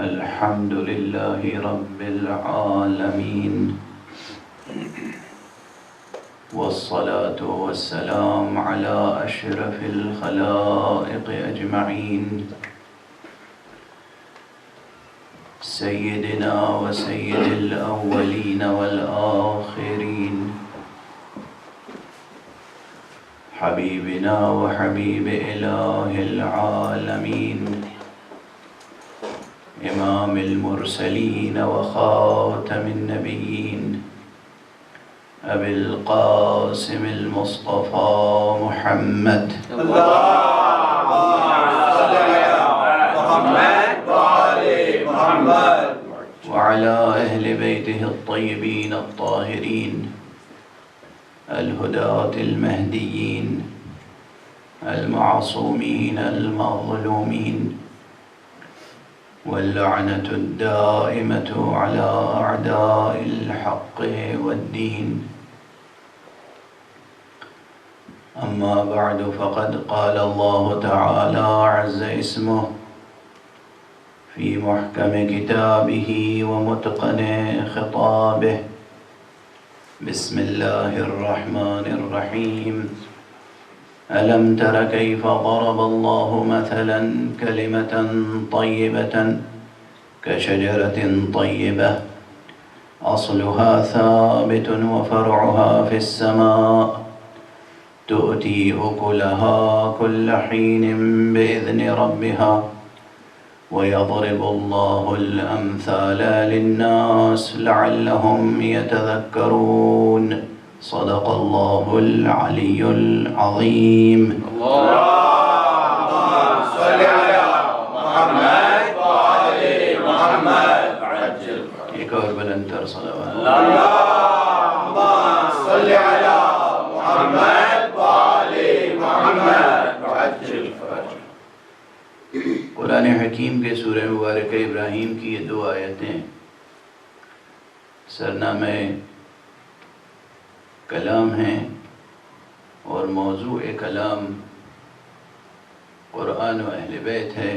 الحمد لله رب العالمين، والصلاة والسلام على أشرف الخلائق أجمعين، سيدنا وسيد الأولين والآخرين، حبيبنا وحبيب إله العالمين، إمام المرسلين وخاتم النبيين، أبي القاسم المصطفى محمد، اللهم صل على محمد وآل محمد، وعلى أهل بيته الطيبين الطاهرين الهداة المهديين المعصومين المظلومين، واللعنة الدائمة على أعداء الحق والدين. أما بعد، فقد قال الله تعالى عز اسمه في محكم كتابه ومتقن خطابه: بسم الله الرحمن الرحيم. ألم تر كيف ضرب الله مثلا كلمة طيبة كشجرة طيبة أصلها ثابت وفرعها في السماء تؤتي أكلها كل حين بإذن ربها ويضرب الله الأمثال للناس لعلهم يتذكرون. صدق الله العلي العظيم. اللهم صل على محمد وآل محمد عجل. ایک اور بلند تر صلوات. اللهم صل على محمد وآل محمد عجل. قرآن حکیم کے سورہ مبارکہ ابراہیم کی یہ دو آیتیں سرنامہ کلام ہیں اور موضوع کلام قرآن و اہل بیت ہے.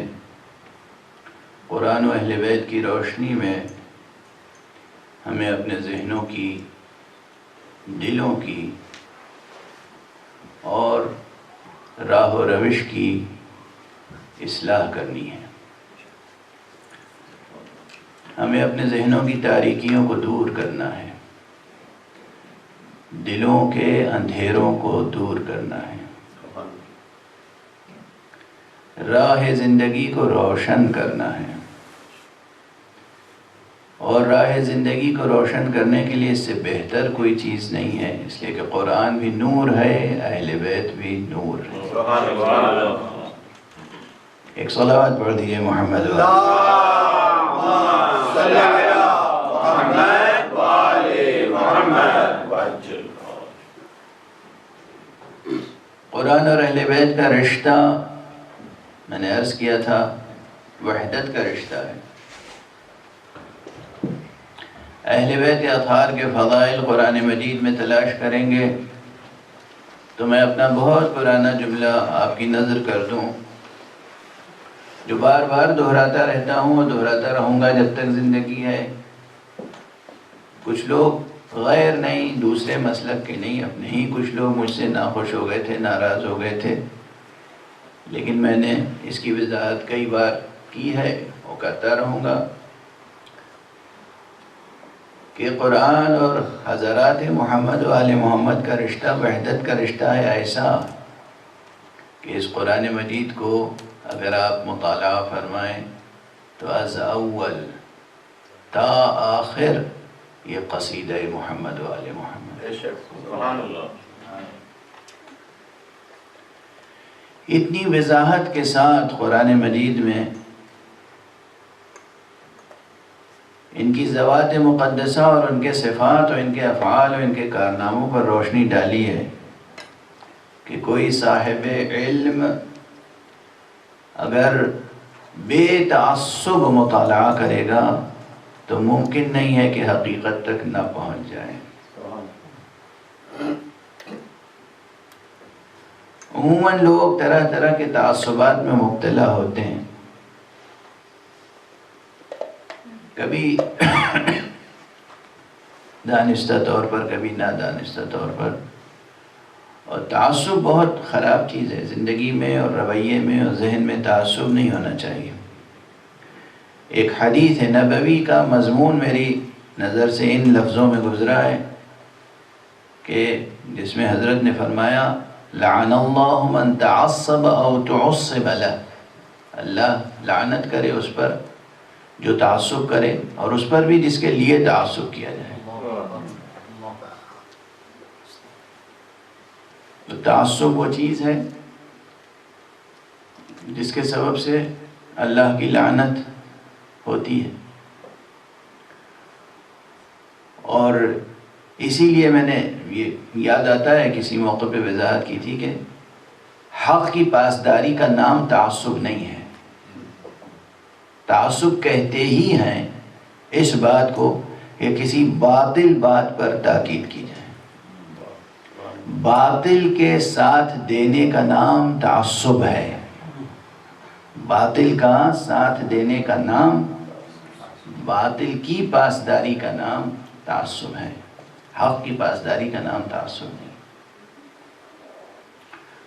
قرآن و اہل بیت کی روشنی میں ہمیں اپنے ذہنوں کی، دلوں کی اور راہ و روش کی اصلاح کرنی ہے. ہمیں اپنے ذہنوں کی تاریکیوں کو دور کرنا ہے، دلوں کے اندھیروں کو دور کرنا ہے، راہ زندگی کو روشن کرنا ہے. اور راہ زندگی کو روشن کرنے کے لیے اس سے بہتر کوئی چیز نہیں ہے، اس لیے کہ قرآن بھی نور ہے، اہل بیت بھی نور ہے. ایک صلوات پڑھ دیجئے محمد. اللهم صل على محمد وآل محمد عجل. قرآن اور اہل بیت کا رشتہ میں نے عرض کیا تھا وحدت کا رشتہ ہے. اہل بیت اطہار کے فضائل قرآن مجید میں تلاش کریں گے تو میں اپنا بہت پرانا جملہ آپ کی نظر کر دوں جو بار بار دہراتا رہتا ہوں اور دہراتا رہوں گا جب تک زندگی ہے. کچھ لوگ غیر نہیں، دوسرے مسلک کے نہیں، اپنے ہی کچھ لوگ مجھ سے ناخوش ہو گئے تھے، ناراض ہو گئے تھے، لیکن میں نے اس کی وضاحت کئی بار کی ہے اور کرتا رہوں گا کہ قرآن اور حضرات محمد و آل محمد کا رشتہ وحدت کا رشتہ ہے ایسا کہ اس قرآن مجید کو اگر آپ مطالعہ فرمائیں تو از اول تا آخر یہ قصیدہ محمد و آل محمد. سبحان اللہ. اتنی وضاحت کے ساتھ قرآن مجید میں ان کی ذوات مقدسہ اور ان کے صفات اور ان کے افعال اور ان کے کارناموں پر روشنی ڈالی ہے کہ کوئی صاحب علم اگر بے تعصب مطالعہ کرے گا تو ممکن نہیں ہے کہ حقیقت تک نہ پہنچ جائے. عموماً لوگ طرح طرح کے تعصبات میں مبتلا ہوتے ہیں. کبھی دانستہ طور پر، کبھی نادانستہ طور پر. اور تعصب بہت خراب چیز ہے زندگی میں اور رویے میں اور ذہن میں. تعصب نہیں ہونا چاہیے. ایک حدیث نبوی کا مضمون میری نظر سے ان لفظوں میں گزرا ہے کہ جس میں حضرت نے فرمایا لعن اللہ من تعصب او تعصب له. اللہ لعنت کرے اس پر جو تعصب کرے اور اس پر بھی جس کے لیے تعصب کیا جائے. تو تعصب وہ چیز ہے جس کے سبب سے اللہ کی لعنت ہوتی ہے. اور اسی لیے میں نے یہ یاد آتا ہے کسی موقع پہ وضاحت کی تھی کہ حق کی پاسداری کا نام تعصب نہیں ہے. تعصب کہتے ہی ہیں اس بات کو کہ کسی باطل بات پر تاکید کی جائے. باطل کے ساتھ دینے کا نام تعصب ہے. باطل کا ساتھ دینے کا نام، باطل کی پاسداری کا نام تعصب ہے. حق کی پاسداری کا نام تعصب نہیں.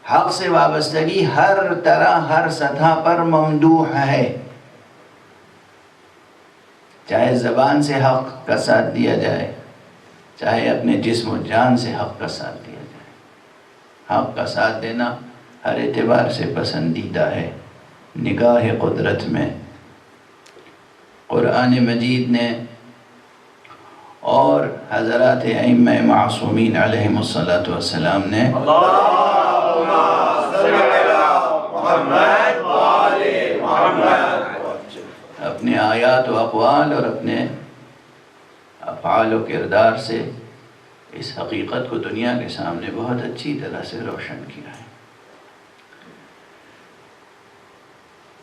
حق سے وابستگی ہر طرح ہر سطح پر ممدوح ہے. چاہے زبان سے حق کا ساتھ دیا جائے، چاہے اپنے جسم و جان سے حق کا ساتھ دیا جائے. حق کا ساتھ دینا ہر اعتبار سے پسندیدہ ہے نگاہ قدرت میں. قرآن مجید نے اور حضرات ائمہ معصومین علیہم الصلاۃ والسلام نے اللہم صل علی محمد وآل محمد اپنے آیات و اقوال اور اپنے افعال و کردار سے اس حقیقت کو دنیا کے سامنے بہت اچھی طرح سے روشن کیا ہے.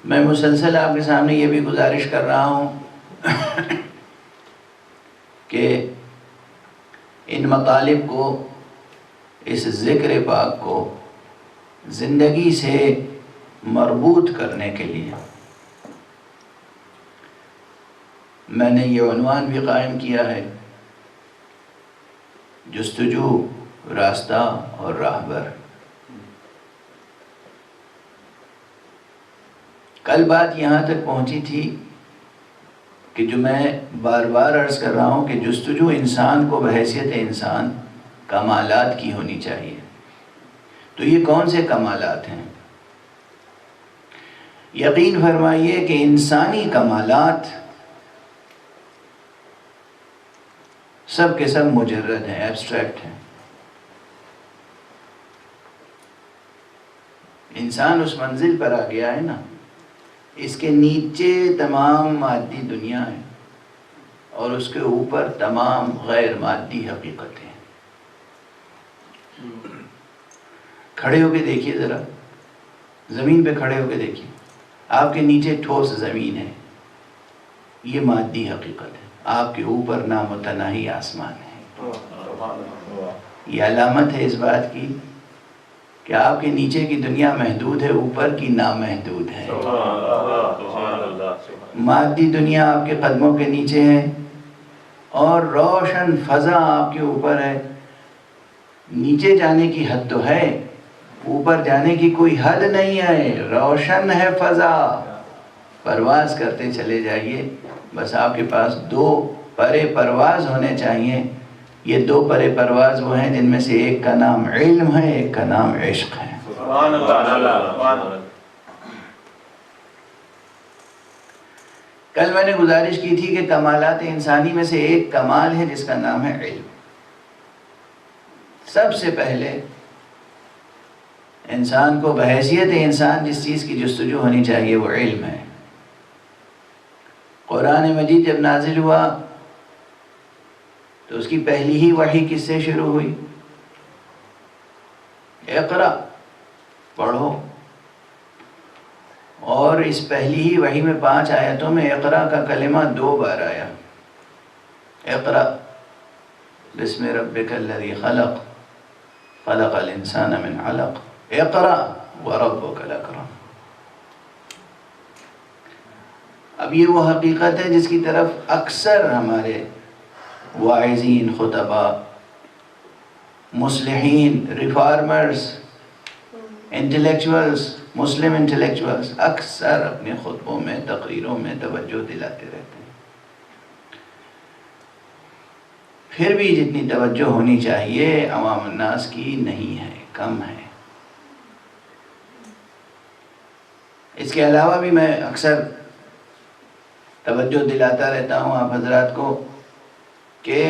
میں مسلسل آپ کے سامنے یہ بھی گزارش کر رہا ہوں کہ ان مطالب کو، اس ذکر پاک کو زندگی سے مربوط کرنے کے لیے میں نے یہ عنوان بھی قائم کیا ہے، جستجو، راستہ اور راہبر. کل بات یہاں تک پہنچی تھی کہ جو میں بار بار عرض کر رہا ہوں کہ جستجو انسان کو بحیثیت انسان کمالات کی ہونی چاہیے. تو یہ کون سے کمالات ہیں؟ یقین فرمائیے کہ انسانی کمالات سب کے سب مجرد ہیں، ایبسٹریکٹ ہیں. انسان اس منزل پر آ گیا ہے نا، اس کے نیچے تمام مادی دنیا ہے اور اس کے اوپر تمام غیر مادی حقیقتیں. کھڑے ہو کے دیکھیے ذرا، زمین پہ کھڑے ہو کے دیکھیے، آپ کے نیچے ٹھوس زمین ہے، یہ مادی حقیقت ہے. آپ کے اوپر نامتناہی آسمان ہے. یہ علامت ہے اس بات کی کہ آپ کے نیچے کی دنیا محدود ہے، اوپر کی نامحدود ہے. مادی دنیا آپ کے قدموں کے نیچے ہے اور روشن فضا آپ کے اوپر ہے. نیچے جانے کی حد تو ہے، اوپر جانے کی کوئی حد نہیں ہے. روشن ہے فضا، پرواز کرتے چلے جائیے. بس آپ کے پاس دو پرے پرواز ہونے چاہیے. یہ دو پرے پرواز وہ ہیں جن میں سے ایک کا نام علم ہے، ایک کا نام عشق ہے. سبحان اللہ. کل میں نے گزارش کی تھی کہ کمالات انسانی میں سے ایک کمال ہے جس کا نام ہے علم. سب سے پہلے انسان کو بحیثیت انسان جس چیز کی جستجو ہونی چاہیے وہ علم ہے. قرآن مجید جب نازل ہوا تو اس کی پہلی ہی وحی کس سے شروع ہوئی؟ اقرا، پڑھو. اور اس پہلی ہی وحی میں 5 آیتوں میں اقرا کا کلمہ 2 بار آیا. اقرا بسم ربک الذی خلق خلق الانسان من علق اقرا وربک الاکرم. اب یہ وہ حقیقت ہے جس کی طرف اکثر ہمارے واعظین، خطباء، مصلحین، ریفارمرز، انٹلیکچوئلز، مسلم انٹلیکچوئلز اکثر اپنے خطبوں میں، تقریروں میں توجہ دلاتے رہتے ہیں. پھر بھی جتنی توجہ ہونی چاہیے عوام الناس کی نہیں ہے، کم ہے. اس کے علاوہ بھی میں اکثر توجہ دلاتا رہتا ہوں آپ حضرات کو کہ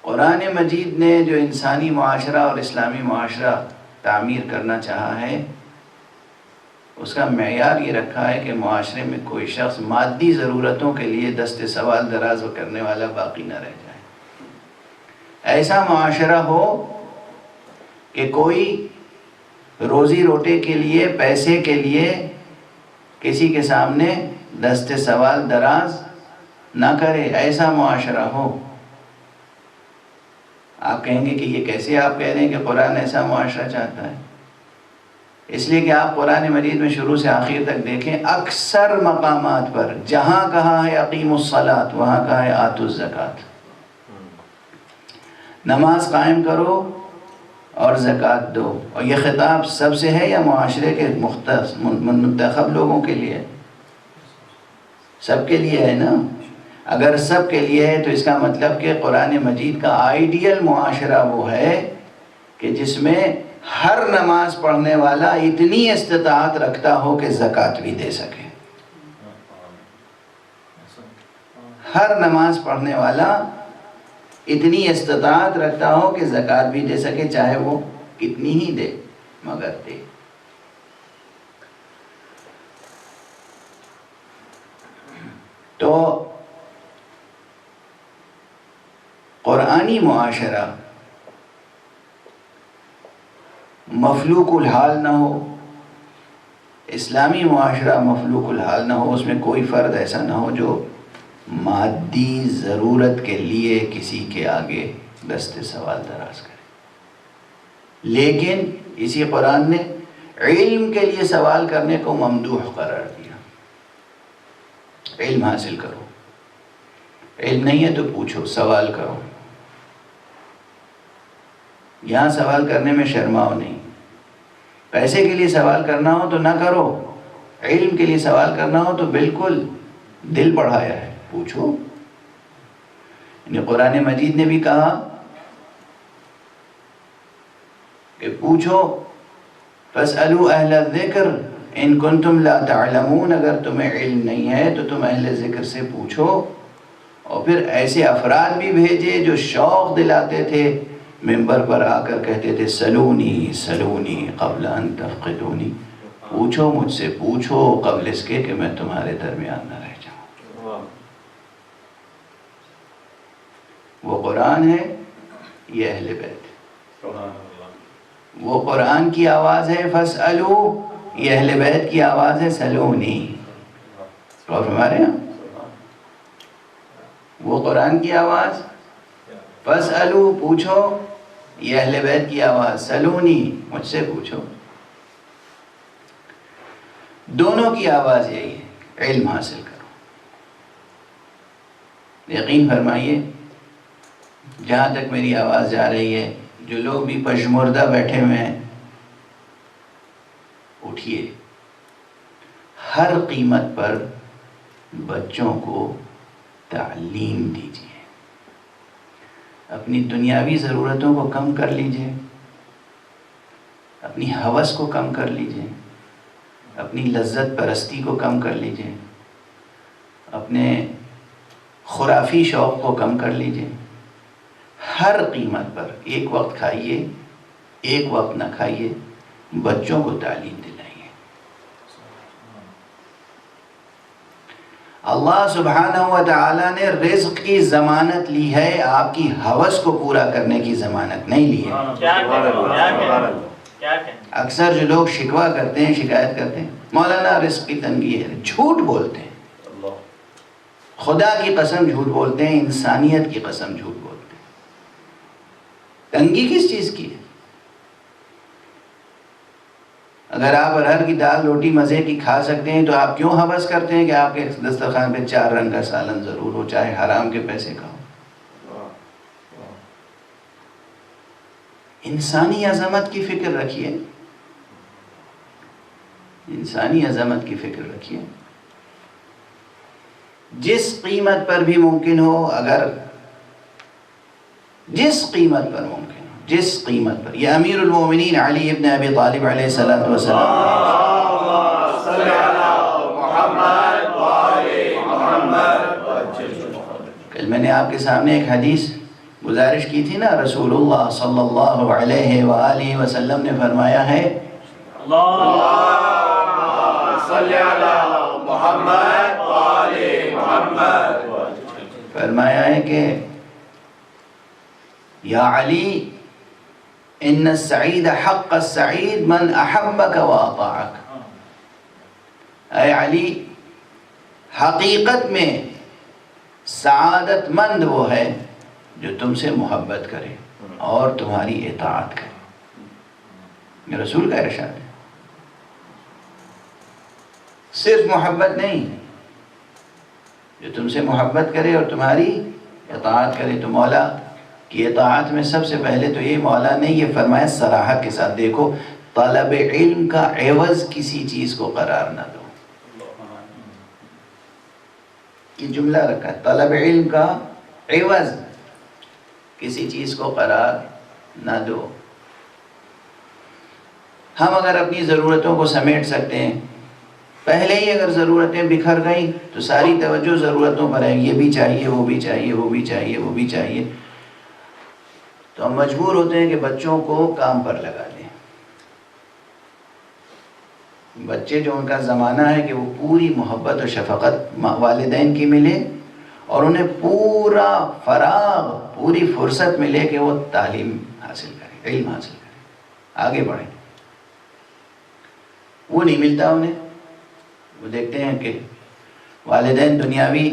قرآن مجید نے جو انسانی معاشرہ اور اسلامی معاشرہ تعمیر کرنا چاہا ہے، اس کا معیار یہ رکھا ہے کہ معاشرے میں کوئی شخص مادی ضرورتوں کے لیے دست سوال دراز کرنے والا باقی نہ رہ جائے. ایسا معاشرہ ہو کہ کوئی روزی روٹے کے لیے، پیسے کے لیے کسی کے سامنے دست سوال دراز نہ کرے. ایسا معاشرہ ہو. آپ کہیں گے کہ یہ کیسے آپ کہہ رہے ہیں کہ قرآن ایسا معاشرہ چاہتا ہے؟ اس لیے کہ آپ قرآن مجید میں شروع سے آخر تک دیکھیں، اکثر مقامات پر جہاں کہا ہے اقیموا الصلاۃ وہاں کہا ہے آتوا الزکوٰۃ. نماز قائم کرو اور زکوٰۃ دو. اور یہ خطاب سب سے ہے یا معاشرے کے منتخب لوگوں کے لیے؟ سب کے لیے ہے نا. اگر سب کے لیے ہے تو اس کا مطلب کہ قرآن مجید کا آئیڈیل معاشرہ وہ ہے کہ جس میں ہر نماز پڑھنے والا اتنی استطاعت رکھتا ہو کہ زکوٰۃ بھی دے سکے. ہر نماز پڑھنے والا اتنی استطاعت رکھتا ہو کہ زکوٰۃ بھی دے سکے، چاہے وہ کتنی ہی دے مگر دے. تو قرآنی معاشرہ مفلوق الحال نہ ہو، اسلامی معاشرہ مفلوق الحال نہ ہو، اس میں کوئی فرد ایسا نہ ہو جو مادی ضرورت کے لیے کسی کے آگے دست سوال دراز کرے. لیکن اسی قرآن نے علم کے لیے سوال کرنے کو ممدوح قرار دیا. علم حاصل کرو، علم نہیں ہے تو پوچھو، سوال کرو. یہاں سوال کرنے میں شرماؤ نہیں. پیسے کے لیے سوال کرنا ہو تو نہ کرو، علم کے لیے سوال کرنا ہو تو بالکل دل بڑھایا ہے، پوچھو. یعنی قرآن مجید نے بھی کہا کہ پوچھو، فَاسْأَلُوا أَهْلَ الذِّكْرِ إِن كُنتُمْ لَا تَعْلَمُونَ، اگر تمہیں علم نہیں ہے تو تم اہل ذکر سے پوچھو. اور پھر ایسے افراد بھی بھیجے جو شوق دلاتے تھے، ممبر پر آ کر کہتے تھے سلونی سلونی قبل ان تفقدونی، پوچھو مجھ سے، پوچھو قبل اس کے کہ میں تمہارے درمیان نہ رہ جاؤں. وہ قرآن ہے، یہ اہل بیت. وہ قرآن کی آواز ہے فَاسْأَلُوا، یہ اہل بیت کی آواز ہے سلونی. اور ہمارے یہاں وہ قرآن کی آواز فَاسْأَلُوا، پوچھو، یہ اہل بیت کی آواز سلونی، مجھ سے پوچھو. دونوں کی آواز یہی ہے، علم حاصل کرو. یقین فرمائیے جہاں تک میری آواز جا رہی ہے، جو لوگ بھی پشمردہ بیٹھے ہوئے ہیں، اٹھیے. ہر قیمت پر بچوں کو تعلیم دیجیے. اپنی دنیاوی ضرورتوں کو کم کر لیجئے، اپنی ہوس کو کم کر لیجئے، اپنی لذت پرستی کو کم کر لیجئے، اپنے خرافی شوق کو کم کر لیجئے. ہر قیمت پر ایک وقت کھائیے، ایک وقت نہ کھائیے، بچوں کو تعلیم دلائیے. اللہ سبحانہ و تعالی نے رزق کی ضمانت لی ہے، آپ کی ہوس کو پورا کرنے کی ضمانت نہیں لی ہے. اکثر جو لوگ شکوہ کرتے ہیں، شکایت کرتے ہیں، مولانا رزق کی تنگی ہے، جھوٹ بولتے ہیں. خدا کی قسم جھوٹ بولتے ہیں، انسانیت کی قسم جھوٹ بولتے ہیں. تنگی کس چیز کی ہے؟ اگر آپ ارہر کی دال روٹی مزے کی کھا سکتے ہیں تو آپ کیوں ہوس کرتے ہیں کہ آپ کے دسترخوان پہ 4 رنگ کا سالن ضرور ہو، چاہے حرام کے پیسے کا ہو؟ انسانی عظمت کی فکر رکھیے، انسانی عظمت کی فکر رکھیے، جس قیمت پر بھی ممکن ہو، اگر جس قیمت پر ممکن ہو، جس قیمت پر. یہ امیر المومنین علی ابن ابی طالب علیہ السلام کل میں نے آپ کے سامنے ایک حدیث گزارش کی تھی نا، رسول اللہ صلی اللہ علیہ وآلہ وسلم نے فرمایا ہے، فرمایا ہے کہ یا علی ان السعید حق السعید من احبک و اطاعک. اے علی، حقیقت میں سعادت مند وہ ہے جو تم سے محبت کرے اور تمہاری اطاعت کرے. یہ رسول کا ارشاد ہے. صرف محبت نہیں، جو تم سے محبت کرے اور تمہاری اطاعت کرے. تو مولا کی اطاعت میں سب سے پہلے تو یہ مولا نے یہ فرمایا صراحت کے ساتھ، دیکھو طلب علم کا عوض کسی چیز کو قرار نہ دو. یہ جملہ رکھا ہے، طلب علم کا عوض کسی چیز کو قرار نہ دو. ہم اگر اپنی ضرورتوں کو سمیٹ سکتے ہیں، پہلے ہی اگر ضرورتیں بکھر گئیں تو ساری توجہ ضرورتوں پر ہے، یہ بھی چاہیے، وہ بھی چاہیے، وہ بھی چاہیے، وہ بھی چاہیے، تو ہم مجبور ہوتے ہیں کہ بچوں کو کام پر لگا دیں. بچے جو ان کا زمانہ ہے کہ وہ پوری محبت و شفقت والدین کی ملے اور انہیں پورا فراغ، پوری فرصت ملے کہ وہ تعلیم حاصل کریں، علم حاصل کریں، آگے بڑھیں. وہ نہیں ملتا انہیں. وہ دیکھتے ہیں کہ والدین دنیاوی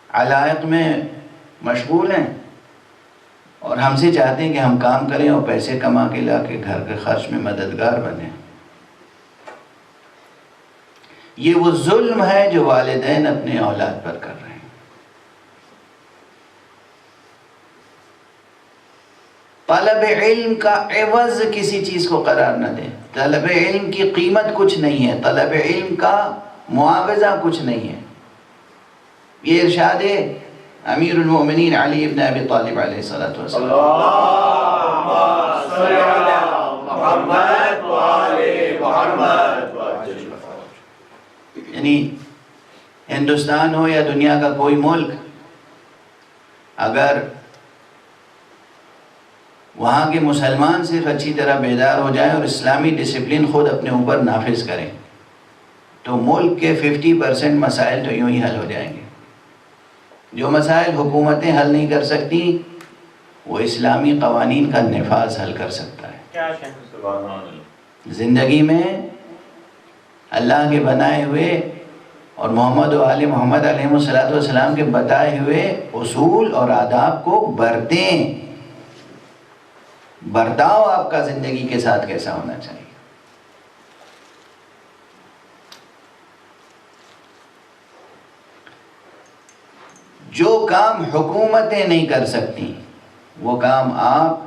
علائق میں مشغول ہیں اور ہم سے چاہتے ہیں کہ ہم کام کریں اور پیسے کما کے لا کے گھر کے خرچ میں مددگار بنیں. یہ وہ ظلم ہے جو والدین اپنے اولاد پر کر رہے ہیں. طلب علم کا عوض کسی چیز کو قرار نہ دیں. طلب علم کی قیمت کچھ نہیں ہے، طلب علم کا معاوضہ کچھ نہیں ہے. یہ ارشاد امیر المومنین علی ابن ابی طالب علیہ السلام. یعنی ہندوستان ہو یا دنیا کا کوئی ملک، اگر وہاں کے مسلمان صرف اچھی طرح بیدار ہو جائیں اور اسلامی ڈسپلن خود اپنے اوپر نافذ کریں تو ملک کے 50% مسائل تو یوں ہی حل ہو جائیں گے. جو مسائل حکومتیں حل نہیں کر سکتی وہ اسلامی قوانین کا نفاذ حل کر سکتا ہے. زندگی میں اللہ کے بنائے ہوئے اور محمد و آل محمد علیہ السلام کے بتائے ہوئے اصول اور آداب کو برتیں. برتاؤ آپ کا زندگی کے ساتھ کیسا ہونا چاہیے. جو کام حکومتیں نہیں کر سکتی وہ کام آپ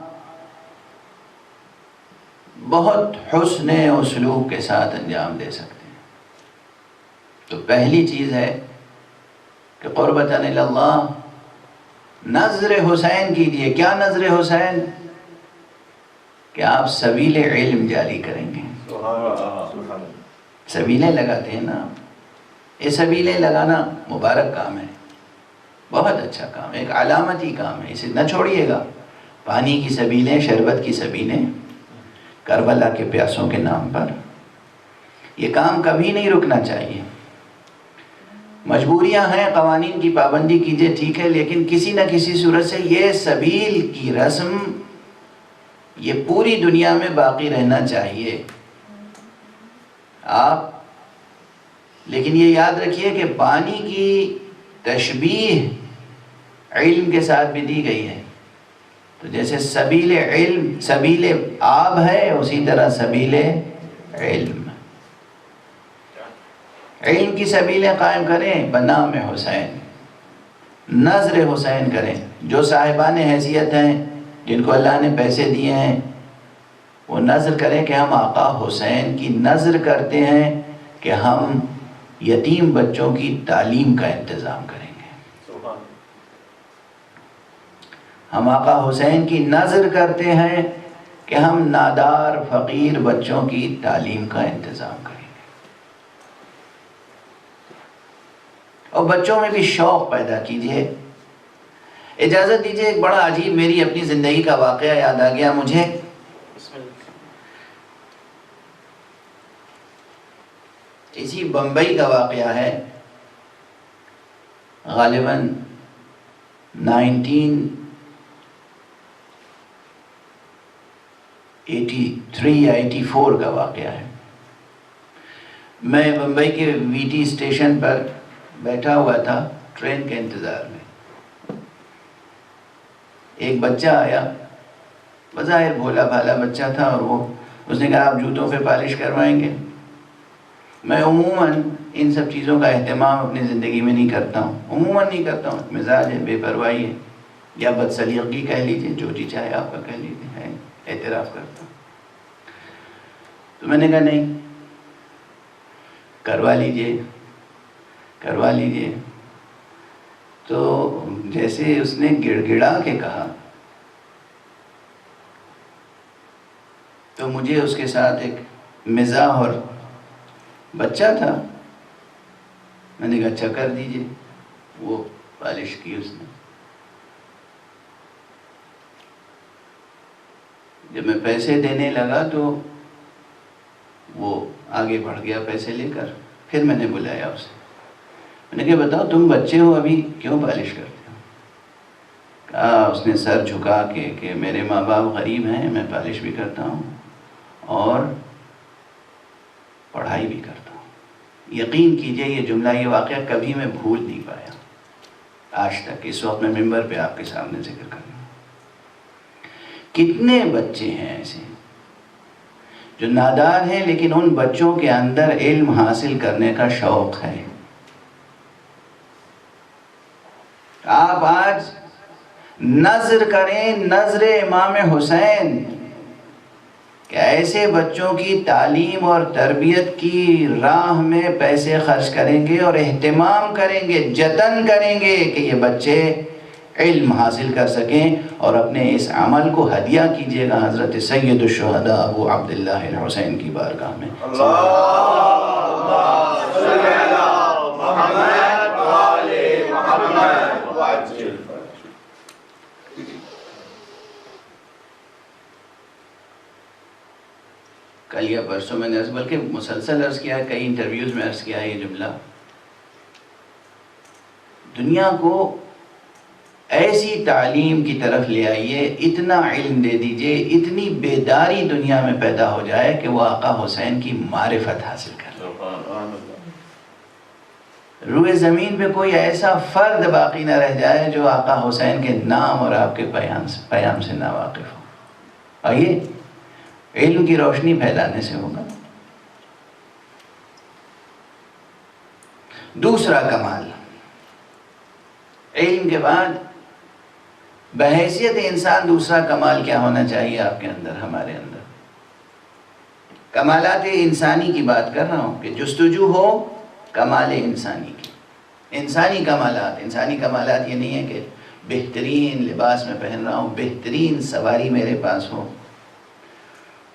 بہت حسن اسلوب کے ساتھ انجام دے سکتے ہیں. تو پہلی چیز ہے کہ قربتاً اللہ نذر حسین کیجئے. کیا نذر حسین؟ کہ آپ سبیل علم جاری کریں گے. سبیلیں لگاتے ہیں نا، یہ سبیلیں لگانا مبارک کام ہے، بہت اچھا کام ہے، ایک علامتی کام ہے، اسے نہ چھوڑیے گا. پانی کی سبیلیں، شربت کی سبیلیں، کربلا کے پیاسوں کے نام پر، یہ کام کبھی نہیں رکنا چاہیے. مجبوریاں ہیں، قوانین کی پابندی کیجئے، ٹھیک ہے، لیکن کسی نہ کسی صورت سے یہ سبیل کی رسم یہ پوری دنیا میں باقی رہنا چاہیے. آپ لیکن یہ یاد رکھیے کہ پانی کی تشبیہ علم کے ساتھ بھی دی گئی ہے. تو جیسے سبیل علم سبیل آب ہے، اسی طرح سبیل علم کی سبیلیں قائم کریں بنام حسین، نظر حسین کریں. جو صاحبان حیثیت ہیں، جن کو اللہ نے پیسے دیے ہیں، وہ نظر کریں کہ ہم آقا حسین کی نظر کرتے ہیں کہ ہم یتیم بچوں کی تعلیم کا انتظام کریں گے. ہم آقا حسین کی نظر کرتے ہیں کہ ہم نادار فقیر بچوں کی تعلیم کا انتظام کریں گے. اور بچوں میں بھی شوق پیدا کیجئے. اجازت دیجئے، ایک بڑا عجیب میری اپنی زندگی کا واقعہ یاد آ گیا مجھے. اسی بمبئی کا واقعہ ہے. غالباً 1983 یا 84 کا واقعہ ہے. میں بمبئی کے وی ٹی اسٹیشن پر بیٹھا ہوا تھا ٹرین کے انتظار میں. ایک بچہ آیا، بظاہر بھولا بھالا بچہ تھا، اور اس نے کہا آپ جوتوں پہ پالش کروائیں گے. میں عموماً ان سب چیزوں کا اہتمام اپنی زندگی میں نہیں کرتا ہوں، عموماً نہیں کرتا ہوں. مزاج ہے، بے پرواہی ہے، یا بدسلیقگی کہہ لیجیے، جو جی چاہے آپ کا کہہ لیجیے، ہے اعتراف کرتا ہوں. تو میں نے کہا نہیں، کروا لیجیے. تو جیسے اس نے گڑ گڑا کے کہا، تو مجھے اس کے ساتھ ایک مزاح، اور بچہ تھا، میں نے کہا اچھا کر دیجیے. وہ پالش کی اس نے. جب میں پیسے دینے لگا تو وہ آگے بڑھ گیا پیسے لے کر. پھر میں نے بلایا اسے، میں نے کہا بتاؤ تم بچے ہو، ابھی کیوں پالش کرتے ہو؟ کہا اس نے سر جھکا کے کہ میرے ماں باپ غریب ہیں، میں پالش بھی کرتا ہوں اور پڑھائی بھی کرتا ہوں. یقین کیجئے یہ جملہ، یہ واقعہ کبھی میں بھول نہیں پایا آج تک. اس وقت میں ممبر پہ آپ کے سامنے ذکر کر رہا ہوں. کتنے بچے ہیں ایسے جو نادار ہیں، لیکن ان بچوں کے اندر علم حاصل کرنے کا شوق ہے. آپ آج نظر کریں، نظر امام حسین، کہ ایسے بچوں کی تعلیم اور تربیت کی راہ میں پیسے خرچ کریں گے اور اہتمام کریں گے، جتن کریں گے کہ یہ بچے علم حاصل کر سکیں، اور اپنے اس عمل کو ہدیہ کیجیے گا حضرت سید الشہداء ابو عبداللہ الحسین کی بارگاہ میں. اللہم صلی علی محمد و آل محمد وعجل. کل یا پرسوں میں نے بلکہ مسلسل عرض کیا ہے، کئی انٹرویوز میں عرض کیا ہے یہ جملہ. دنیا کو ایسی تعلیم کی طرف لے آئیے، اتنا علم دے دیجئے، اتنی بیداری دنیا میں پیدا ہو جائے کہ وہ آقا حسین کی معرفت حاصل کر لے. روئے زمین پہ کوئی ایسا فرد باقی نہ رہ جائے جو آقا حسین کے نام اور آپ کے پیام سے ناواقف ہو. آئیے علم کی روشنی پھیلانے سے ہوگا. دوسرا کمال، علم کے بعد بحیثیت انسان دوسرا کمال کیا ہونا چاہیے آپ کے اندر، ہمارے اندر؟ کمالات انسانی کی بات کر رہا ہوں کہ جستجو ہو کمال انسانی کی. انسانی کمالات یہ نہیں ہے کہ بہترین لباس میں پہن رہا ہوں، بہترین سواری میرے پاس ہو،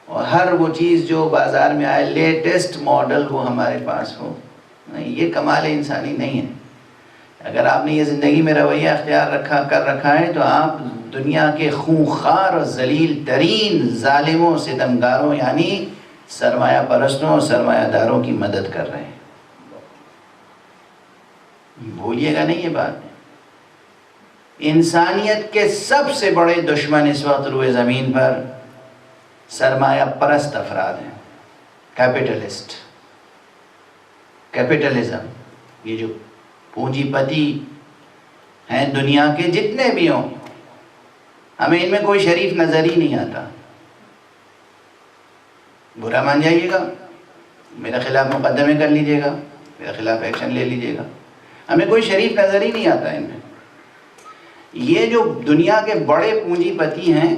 اور ہر وہ چیز جو بازار میں آئے لیٹسٹ ماڈل وہ ہمارے پاس ہو. نہیں، یہ کمال انسانی نہیں ہے. اگر آپ نے یہ زندگی میں رویہ اختیار کر رکھا ہے تو آپ دنیا کے خونخوار اور ذلیل ترین ظالموں، ستمگاروں، یعنی سرمایہ پرستوں اور سرمایہ داروں کی مدد کر رہے ہیں. بھولیے گا نہیں یہ بات. انسانیت کے سب سے بڑے دشمن اس وقت روئے زمین پر سرمایہ پرست افراد ہیں، کیپٹلزم. یہ جو پونجی پتی ہیں دنیا کے جتنے بھی ہوں، ہمیں ان میں کوئی شریف نظر ہی نہیں آتا. برا مان جائیے گا، میرے خلاف مقدمے کر لیجئے گا، میرے خلاف ایکشن لے لیجئے گا. ہمیں کوئی شریف نظر ہی نہیں آتا ان میں. یہ جو دنیا کے بڑے پونجی پتی ہیں،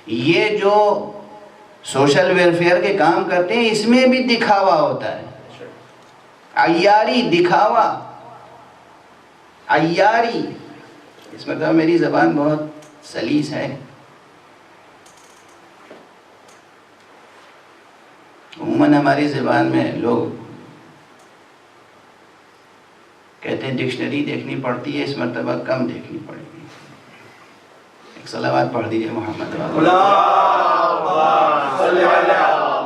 یہ جو سوشل ویلفیئر کے کام کرتے ہیں، اس میں بھی دکھاوا ہوتا ہے. عیاری، دکھاوا، عیاری. اس مطلب میری زبان بہت سلیس ہے. عموماً ہماری زبان میں لوگ کہتے ہیں ڈکشنری دیکھنی پڑتی ہے، اس مرتبہ کم دیکھنی پڑے گی. ایک صلوات پڑھ دیجئے محمد اللہم صلی علی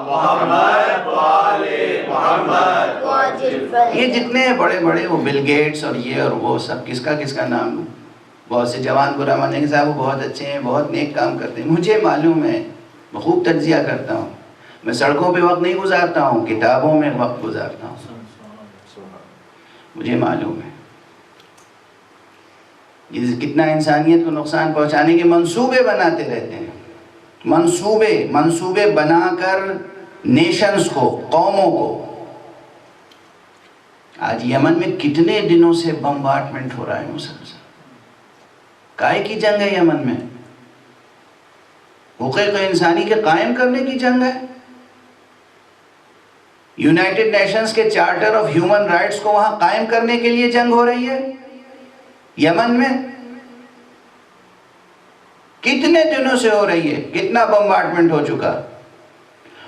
محمد وآل محمد. یہ جتنے بڑے بڑے وہ بل گیٹس اور یہ اور وہ سب، کس کا نام لوں. بہت سے جوان برا مانیں گے صاحب وہ بہت اچھے ہیں، بہت نیک کام کرتے ہیں. مجھے معلوم ہے، میں خوب تجزیہ کرتا ہوں. میں سڑکوں پہ وقت نہیں گزارتا ہوں، کتابوں میں وقت گزارتا ہوں. مجھے معلوم ہے یہ کتنا انسانیت کو نقصان پہنچانے کے منصوبے بناتے رہتے ہیں. منصوبے بنا کر نیشنز کو، قوموں کو. آج یمن میں کتنے دنوں سے بمبارڈمنٹ ہو رہا ہے مسلسل. کائے کی جنگ ہے یمن میں؟ حقوق انسانی کے قائم کرنے کی جنگ ہے. یونائٹڈ نیشنز کے چارٹر آف ہیومن رائٹس کو وہاں قائم کرنے کے لیے جنگ ہو رہی ہے یمن میں. کتنے دنوں سے ہو رہی ہے، کتنا بمبارڈمنٹ ہو چکا،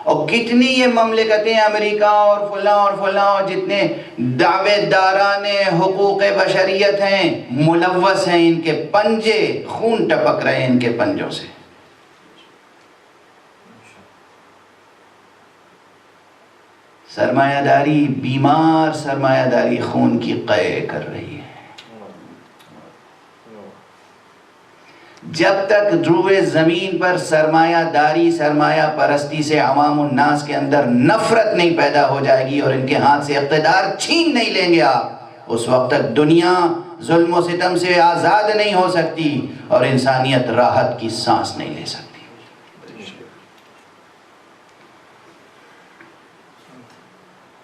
اور کتنی یہ مملکتیں امریکہ اور فلاں اور جتنے دعوے داران حقوق بشریت ہیں ملوث ہیں. ان کے پنجے خون ٹپک رہے ہیں ان کے پنجوں سے. سرمایہ داری، بیمار سرمایہ داری خون کی قے کر رہی ہے. جب تک روئے زمین پر سرمایہ داری، سرمایہ پرستی سے عوام الناس کے اندر نفرت نہیں پیدا ہو جائے گی اور ان کے ہاتھ سے اقتدار چھین نہیں لیں گے آپ، اس وقت تک دنیا ظلم و ستم سے آزاد نہیں ہو سکتی اور انسانیت راحت کی سانس نہیں لے سکتی.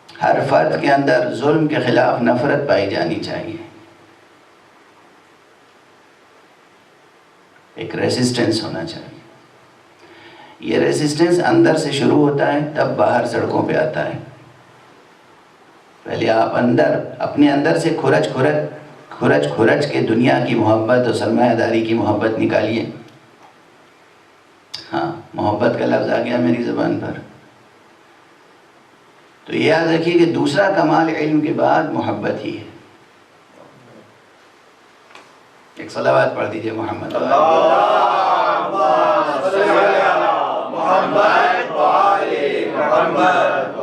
ہر فرد کے اندر ظلم کے خلاف نفرت پائی جانی چاہیے. ایک ریزسٹنس ہونا چاہیے. یہ ریزسٹنس اندر سے شروع ہوتا ہے، تب باہر سڑکوں پہ آتا ہے. پہلے آپ اپنے اندر سے کھرچ کے دنیا کی محبت اور سرمایہ داری کی محبت نکالیے. ہاں، محبت کا لفظ آ گیا میری زبان پر، تو یاد رکھیے کہ دوسرا کمال علم کے بعد محبت ہی ہے. ایک صلوات پڑھ دیجئے محمد. اللہم صلی علی محمد وآل محمد.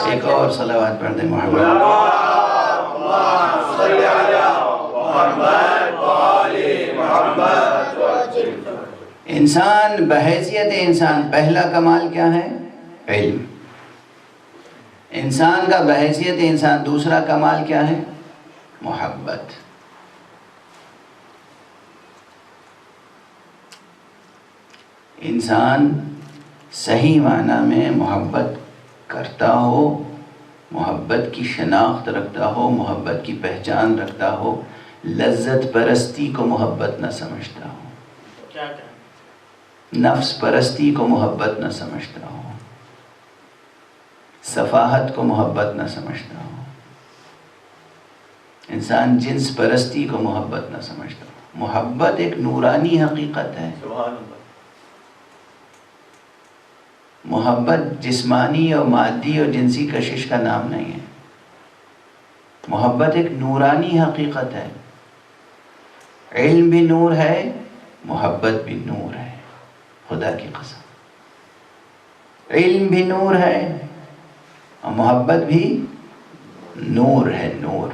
ایک اور صلوات پڑھ دیں محمد. اللہم صلی علی محمد وآل محمد. انسان بحیثیت انسان پہلا کمال کیا ہے؟ علم. انسان کا بحیثیت انسان دوسرا کمال کیا ہے؟ محبت. انسان صحیح معنی میں محبت کرتا ہو، محبت کی شناخت رکھتا ہو، محبت کی پہچان رکھتا ہو، لذت پرستی کو محبت نہ سمجھتا ہو، نفس پرستی کو محبت نہ سمجھتا ہو، سفاہت کو محبت نہ سمجھتا ہو، انسان جنس پرستی کو محبت نہ سمجھتا ہو. محبت ایک نورانی حقیقت ہے. محبت جسمانی اور مادی اور جنسی کشش کا نام نہیں ہے. محبت ایک نورانی حقیقت ہے. علم بھی نور ہے، محبت بھی نور ہے. خدا کی قسم، علم بھی نور ہے اور محبت بھی نور ہے. نور.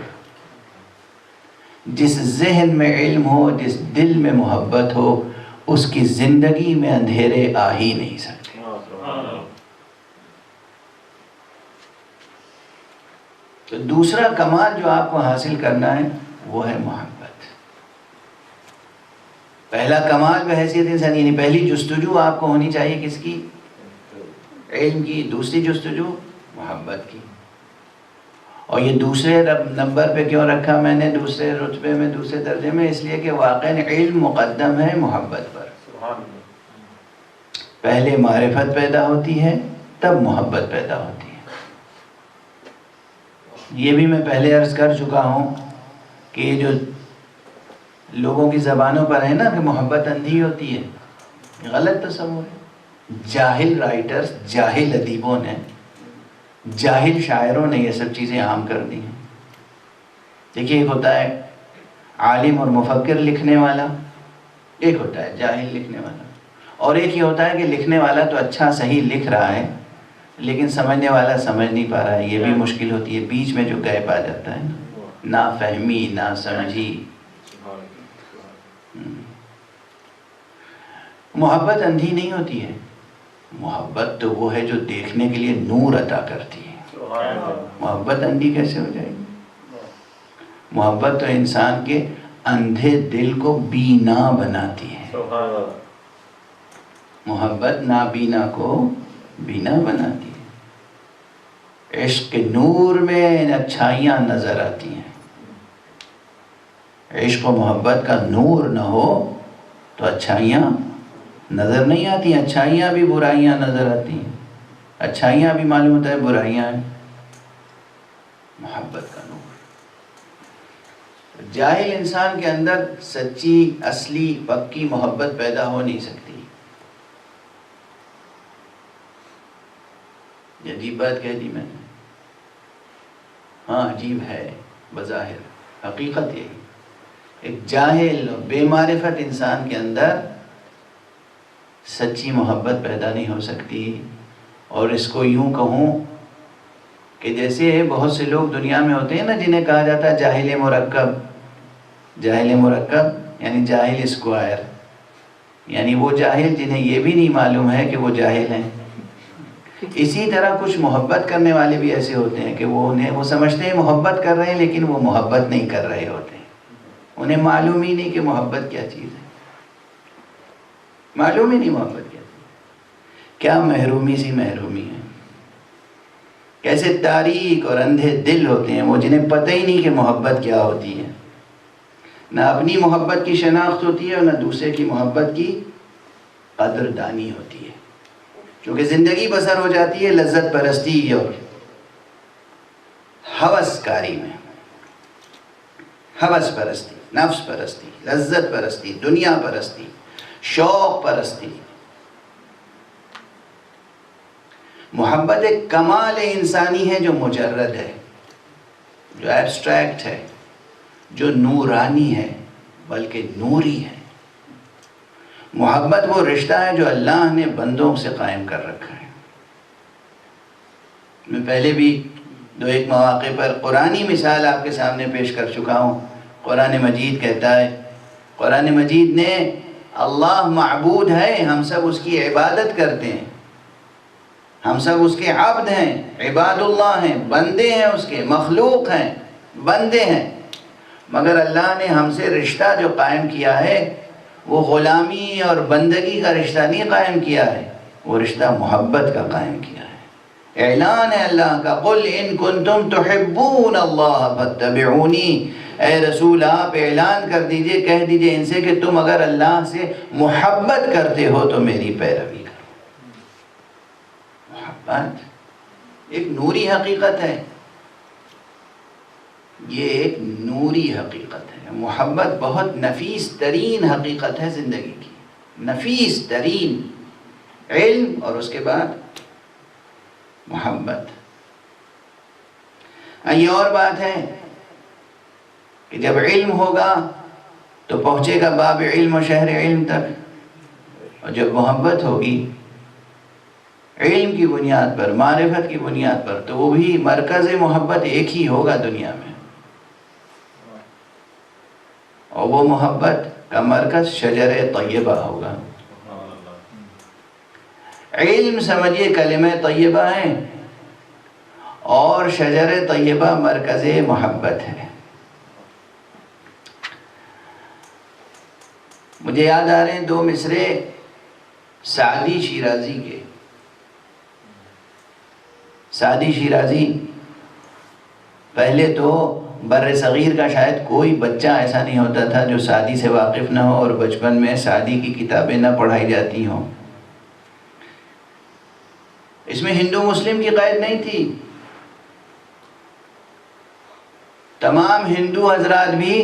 جس ذہن میں علم ہو، جس دل میں محبت ہو، اس کی زندگی میں اندھیرے آ ہی نہیں سکتے. تو دوسرا کمال جو آپ کو حاصل کرنا ہے وہ ہے محبت. پہلا کمال بحیثیت انسان، یعنی پہلی جستجو آپ کو ہونی چاہیے کس کی؟ علم کی. دوسری جستجو محبت کی. اور یہ دوسرے نمبر پہ کیوں رکھا میں نے، دوسرے رتبے میں، دوسرے درجے میں؟ اس لیے کہ واقعاً علم مقدم ہے محبت پر. پہلے معرفت پیدا ہوتی ہے تب محبت پیدا ہوتی ہے. یہ بھی میں پہلے عرض کر چکا ہوں کہ یہ جو لوگوں کی زبانوں پر ہے نا کہ محبت اندھی ہوتی ہے، غلط تصور ہے. جاہل رائٹرز، جاہل ادیبوں نے، جاہل شاعروں نے یہ سب چیزیں عام کر دی ہیں. دیکھیے، ایک ہوتا ہے عالم اور مفکر لکھنے والا، ایک ہوتا ہے جاہل لکھنے والا، اور ایک یہ ہوتا ہے کہ لکھنے والا تو اچھا صحیح لکھ رہا ہے لیکن سمجھنے والا سمجھ نہیں پا رہا ہے. یہ بھی مشکل ہوتی ہے، بیچ میں جو گیپ آ جاتا ہے نا فہمی، نا سمجھی. محبت اندھی نہیں ہوتی ہے. محبت تو وہ ہے جو دیکھنے کے لیے نور عطا کرتی ہے. محبت اندھی کیسے ہو جائے گی؟ محبت تو انسان کے اندھے دل کو بینا بناتی ہے. محبت نابینا کو بینا بناتی ہے. عشق کے نور میں اچھائیاں نظر آتی ہیں. عشق و محبت کا نور نہ ہو تو اچھائیاں نظر نہیں آتی. اچھائیاں بھی برائیاں نظر آتی ہیں، اچھائیاں بھی معلوم ہوتا ہے برائیاں ہیں. محبت کا نور. جاہل انسان کے اندر سچی، اصلی، پکی محبت پیدا ہو نہیں سکتی. یہ عجیب بات کہہ دی میں نے. ہاں عجیب ہے بظاہر، حقیقت یہی. ایک جاہل اور بے معرفت انسان کے اندر سچی محبت پیدا نہیں ہو سکتی. اور اس کو یوں کہوں کہ جیسے بہت سے لوگ دنیا میں ہوتے ہیں نا جنہیں کہا جاتا ہے جاہل مرکب. جاہل مرکب یعنی جاہل اسکوائر، یعنی وہ جاہل جنہیں یہ بھی نہیں معلوم ہے کہ وہ جاہل ہیں. اسی طرح کچھ محبت کرنے والے بھی ایسے ہوتے ہیں کہ وہ سمجھتے ہیں محبت کر رہے ہیں لیکن وہ محبت نہیں کر رہے ہوتے ہیں. انہیں معلوم ہی نہیں کہ محبت کیا چیز ہے. معلوم ہی نہیں محبت کیا چیز ہے. کیا محرومی سی محرومی ہے. کیسے تاریک اور اندھے دل ہوتے ہیں وہ، جنہیں پتہ ہی نہیں کہ محبت کیا ہوتی ہے. نہ اپنی محبت کی شناخت ہوتی ہے اور نہ دوسرے کی محبت کی قدردانی ہوتی ہے. کیونکہ زندگی بسر ہو جاتی ہے لذت پرستی اور ہوس کاری میں. ہوس پرستی، نفس پرستی، لذت پرستی، دنیا پرستی، شوق پرستی. محبت ایک کمال انسانی ہے جو مجرد ہے، جو ایبسٹریکٹ ہے، جو نورانی ہے بلکہ نوری ہے. محبت وہ رشتہ ہے جو اللہ نے بندوں سے قائم کر رکھا ہے. میں پہلے بھی دو ایک مواقع پر قرآنی مثال آپ کے سامنے پیش کر چکا ہوں. قرآن مجید کہتا ہے، قرآن مجید نے اللہ معبود ہے، ہم سب اس کی عبادت کرتے ہیں، ہم سب اس کے عبد ہیں، عباد اللہ ہیں، بندے ہیں، اس کے مخلوق ہیں، بندے ہیں. مگر اللہ نے ہم سے رشتہ جو قائم کیا ہے وہ غلامی اور بندگی کا رشتہ نہیں قائم کیا ہے، وہ رشتہ محبت کا قائم کیا ہے. اعلان ہے اللہ کا، قل ان کنتم تحبون اللہ فاتبعونی. اے رسول آپ اعلان کر دیجئے، کہہ دیجئے ان سے کہ تم اگر اللہ سے محبت کرتے ہو تو میری پیروی کرو. محبت ایک نوری حقیقت ہے. یہ ایک نوری حقیقت ہے. محبت بہت نفیس ترین حقیقت ہے زندگی کی، نفیس ترین. علم اور اس کے بعد محبت. یہ اور بات ہے کہ جب علم ہوگا تو پہنچے گا باب علم و شہر علم تک، اور جب محبت ہوگی علم کی بنیاد پر، معرفت کی بنیاد پر، تو وہ بھی مرکز محبت ایک ہی ہوگا دنیا میں. اور وہ محبت کا مرکز شجر طیبہ ہوگا. علم سمجھیے کلمہ طیبہ ہے اور شجر طیبہ مرکز محبت ہے. مجھے یاد آ رہے ہیں 2 مصرے سعدی شیرازی کے. سعدی شیرازی پہلے تو بر صغیر کا شاید کوئی بچہ ایسا نہیں ہوتا تھا جو سعدی سے واقف نہ ہو اور بچپن میں سعدی کی کتابیں نہ پڑھائی جاتی ہوں. اس میں ہندو مسلم کی قید نہیں تھی. تمام ہندو حضرات بھی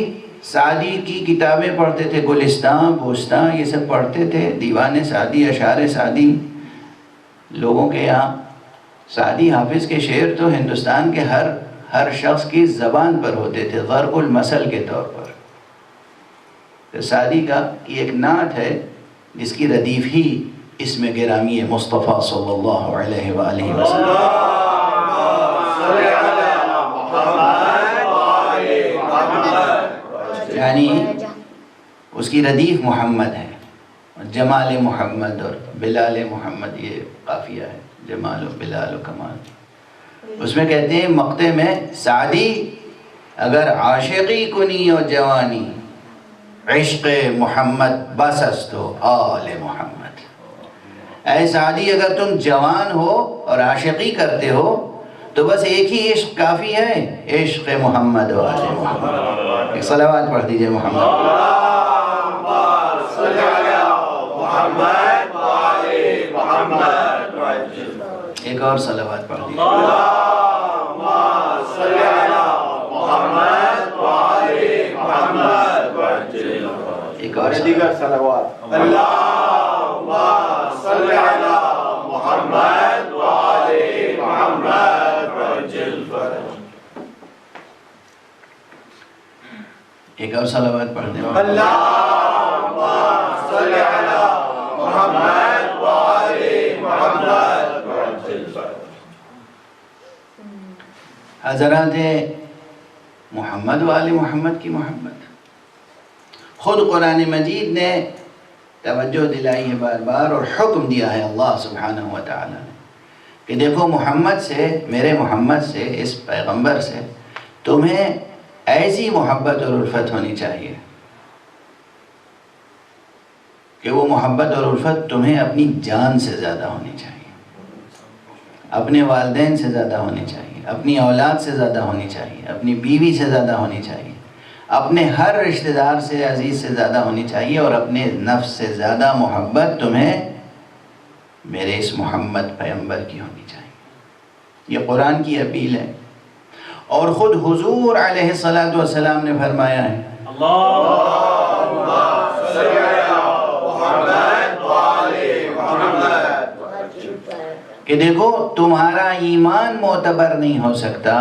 سعدی کی کتابیں پڑھتے تھے، گلستان، بوستان، یہ سب پڑھتے تھے. دیوان سعدی، اشعار سعدی. لوگوں کے یہاں سعدی حافظ کے شعر تو ہندوستان کے ہر شخص کی زبان پر ہوتے تھے، غرق المثل کے طور پر. تو سعدی کی ایک نعت ہے جس کی ردیف ہی اسم گرامی مصطفیٰ صلی اللہ علیہ وآلہ وسلم، یعنی اس کی ردیف محمد ہے. جمال محمد اور بلال محمد یہ قافیہ ہے، جمال و بلال و کمال. اس میں کہتے ہیں مقطع میں، سعدی اگر عاشقی کنی و جوانی، عشق محمد بس است و آل محمد. اے سعدی اگر تم جوان ہو اور عاشقی کرتے ہو تو بس ایک ہی عشق کافی ہے، عشق محمد و آل محمد. ایک صلوات پڑھ دیجئے محمد. ایک اور صلوات پڑھ دیجئے. ایک اور صلوات. ایک اور صلوات پڑھ دیں. حضرات محمد و آل محمد کی محبت خود قرآن مجید نے توجہ دلائی ہے بار بار، اور حکم دیا ہے اللہ سبحانہ و تعالی نے کہ دیکھو محمد سے، میرے محمد سے، اس پیغمبر سے تمہیں ایسی محبت اور الفت ہونی چاہیے کہ وہ محبت اور الفت تمہیں اپنی جان سے زیادہ ہونی چاہیے، اپنے والدین سے زیادہ ہونی چاہیے، اپنی اولاد سے زیادہ ہونی چاہیے، اپنی بیوی سے زیادہ ہونی چاہیے، اپنے ہر رشتہ دار سے، عزیز سے زیادہ ہونی چاہیے، اور اپنے نفس سے زیادہ محبت تمہیں میرے اس محمد پیغمبر کی ہونی چاہیے. یہ قرآن کی اپیل ہے، اور خود حضور علیہ السلام نے فرمایا ہے کہ دیکھو تمہارا ایمان معتبر نہیں ہو سکتا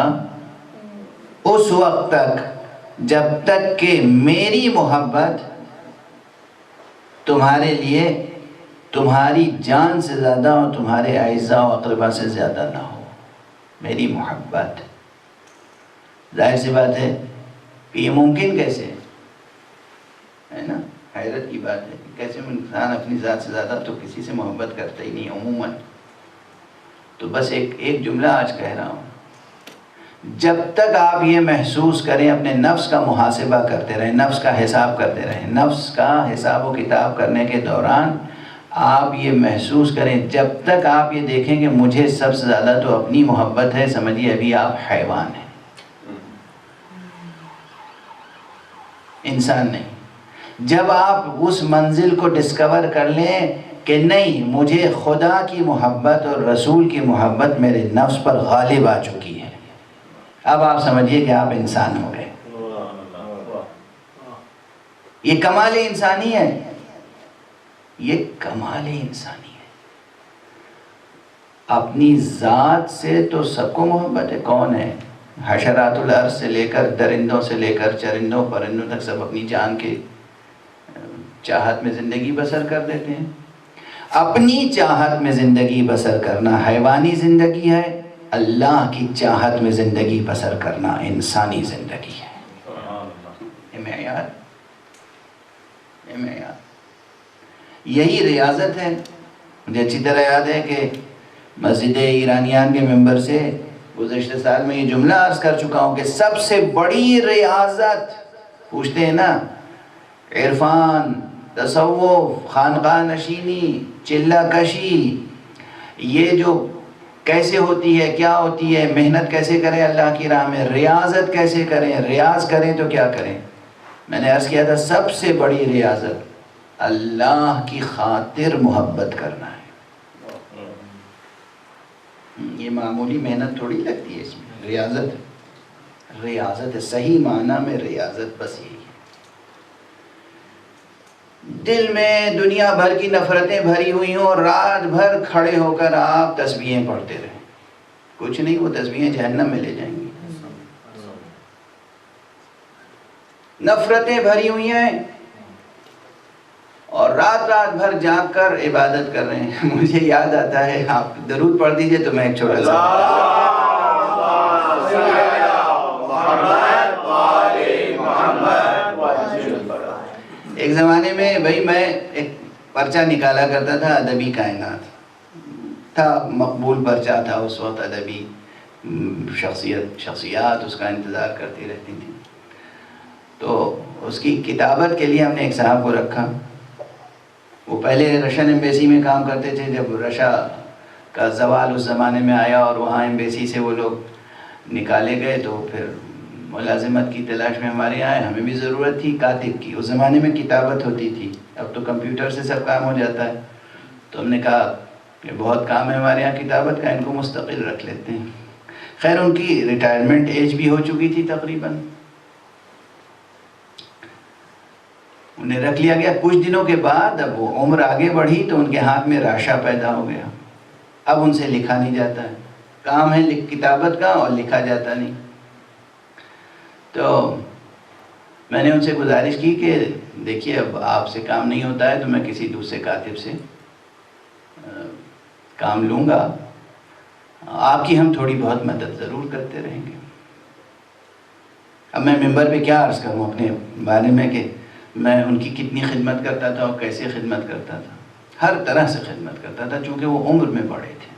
اس وقت تک جب تک کہ میری محبت تمہارے لیے تمہاری جان سے زیادہ اور تمہارے اعزاء و اقربا سے زیادہ نہ ہو. میری محبت، ظاہر سی بات ہے کہ یہ ممکن کیسے ہے نا؟ حیرت کی بات ہے کہ کیسے انسان اپنی ذات سے زیادہ تو کسی سے محبت کرتا ہی نہیں عموماً. تو بس ایک جملہ آج کہہ رہا ہوں، جب تک آپ یہ محسوس کریں، اپنے نفس کا محاسبہ کرتے رہیں، نفس کا حساب کرتے رہیں، نفس کا حساب و کتاب کرنے کے دوران آپ یہ محسوس کریں، جب تک آپ یہ دیکھیں کہ مجھے سب سے زیادہ تو اپنی محبت ہے، سمجھیے ابھی آپ حیوان ہیں، انسان نہیں. جب آپ اس منزل کو ڈسکور کر لیں کہ نہیں، مجھے خدا کی محبت اور رسول کی محبت میرے نفس پر غالب آ چکی ہے، اب آپ سمجھیے کہ آپ انسان ہو گئے. یہ کمال انسانی ہے، یہ کمال انسانی ہے. اپنی ذات سے تو سب کو محبت ہے. کون ہے؟ حشرات الارض سے لے کر درندوں سے لے کر چرندوں پرندوں تک سب اپنی جان کے چاہت میں زندگی بسر کر دیتے ہیں. اپنی چاہت میں زندگی بسر کرنا حیوانی زندگی ہے، اللہ کی چاہت میں زندگی بسر کرنا انسانی زندگی ہے. یہ معیار، یہ معیار، یہی ریاضت ہے. مجھے اچھی طرح یاد ہے کہ مسجد ایرانیان کے ممبر سے گزشتہ سال میں یہ جملہ عرض کر چکا ہوں کہ سب سے بڑی ریاضت، پوچھتے ہیں نا عرفان تصوف، خانقاہ نشینی، چلہ کشی، یہ جو کیسے ہوتی ہے، کیا ہوتی ہے، محنت کیسے کریں اللہ کی راہ میں، ریاضت کیسے کریں، ریاض کریں تو کیا کریں. میں نے عرض کیا تھا سب سے بڑی ریاضت اللہ کی خاطر محبت کرنا ہے. یہ معمولی محنت تھوڑی لگتی ہے، اس میں ریاضت ہے، صحیح معنی میں ریاضت بس یہی ہے. دل میں دنیا بھر کی نفرتیں بھری ہوئی ہوں اور رات بھر کھڑے ہو کر آپ تسبیحیں پڑھتے رہیں، کچھ نہیں، وہ تسبیحیں جہنم میں لے جائیں گی. نفرتیں بھری ہوئی ہیں اور رات بھر جاگ کر عبادت کر رہے ہیں. مجھے یاد آتا ہے، آپ درود پڑھ دیجئے تو میں ایک چھوٹا سا ایک زمانے میں بھائی میں ایک پرچہ نکالا کرتا تھا، ادبی کائنات تھا، مقبول پرچہ تھا اس وقت، ادبی شخصیات اس کا انتظار کرتی رہتی تھی. تو اس کی کتابت کے لیے ہم نے ایک صاحب کو رکھا. وہ پہلے رشین ایمبیسی میں کام کرتے تھے. جب رشا کا زوال اس زمانے میں آیا اور وہاں ایمبیسی سے وہ لوگ نکالے گئے تو پھر ملازمت کی تلاش میں ہمارے یہاں آئے. ہمیں بھی ضرورت تھی کاتب کی. اس زمانے میں کتابت ہوتی تھی، اب تو کمپیوٹر سے سب کام ہو جاتا ہے. تو ہم نے کہا کہ بہت کام ہے ہمارے یہاں کتابت کا، ان کو مستقل رکھ لیتے ہیں. خیر ان کی ریٹائرمنٹ ایج بھی ہو چکی تھی تقریباً. انہیں رکھ لیا گیا. کچھ دنوں کے بعد اب وہ عمر آگے بڑھی تو ان کے ہاتھ میں راشا پیدا ہو گیا. اب ان سے لکھا نہیں جاتا ہے. کام ہے کتابت کا اور لکھا جاتا نہیں. تو میں نے ان سے گزارش کی کہ دیکھیے اب آپ سے کام نہیں ہوتا ہے تو میں کسی دوسرے کاتب سے کام لوں گا، آپ کی ہم تھوڑی بہت مدد ضرور کرتے رہیں گے. اب میں ممبر پہ کیا عرض کروں اپنے بارے میں کہ میں ان کی کتنی خدمت کرتا تھا اور کیسے خدمت کرتا تھا. ہر طرح سے خدمت کرتا تھا چونکہ وہ عمر میں بڑے تھے.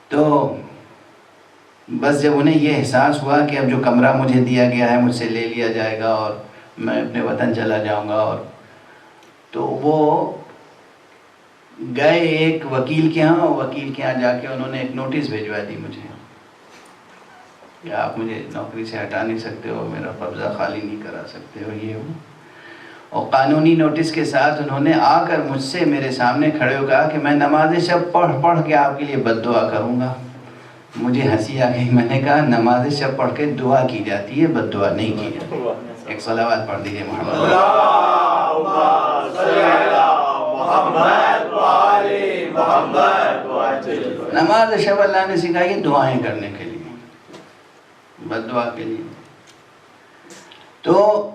تو بس جب انہیں یہ احساس ہوا کہ اب جو کمرہ مجھے دیا گیا ہے مجھ سے لے لیا جائے گا اور میں اپنے وطن چلا جاؤں گا، اور تو وہ گئے ایک وکیل کے ہاں. وکیل کے ہاں جا کے انہوں نے ایک نوٹس بھیجوا دی مجھے کہ آپ مجھے نوکری سے ہٹا نہیں سکتے ہو، میرا قبضہ خالی نہیں کرا سکتے ہو، یہ ہو. اور قانونی نوٹس کے ساتھ انہوں نے آ کر مجھ سے میرے سامنے کھڑے ہو کہا کہ میں نماز شب پڑھ کے آپ کے لیے بد دعا کروں گا. مجھے ہنسی آ گئی. میں نے کہا نماز شب پڑھ کے دعا کی جاتی ہے، بد دعا نہیں کی جاتی. ایک صلوات پڑھ دیجیے محمد. نماز شب اللہ نے سکھائی دعائیں کرنے کے لیے، بد دعا کے لیے. تو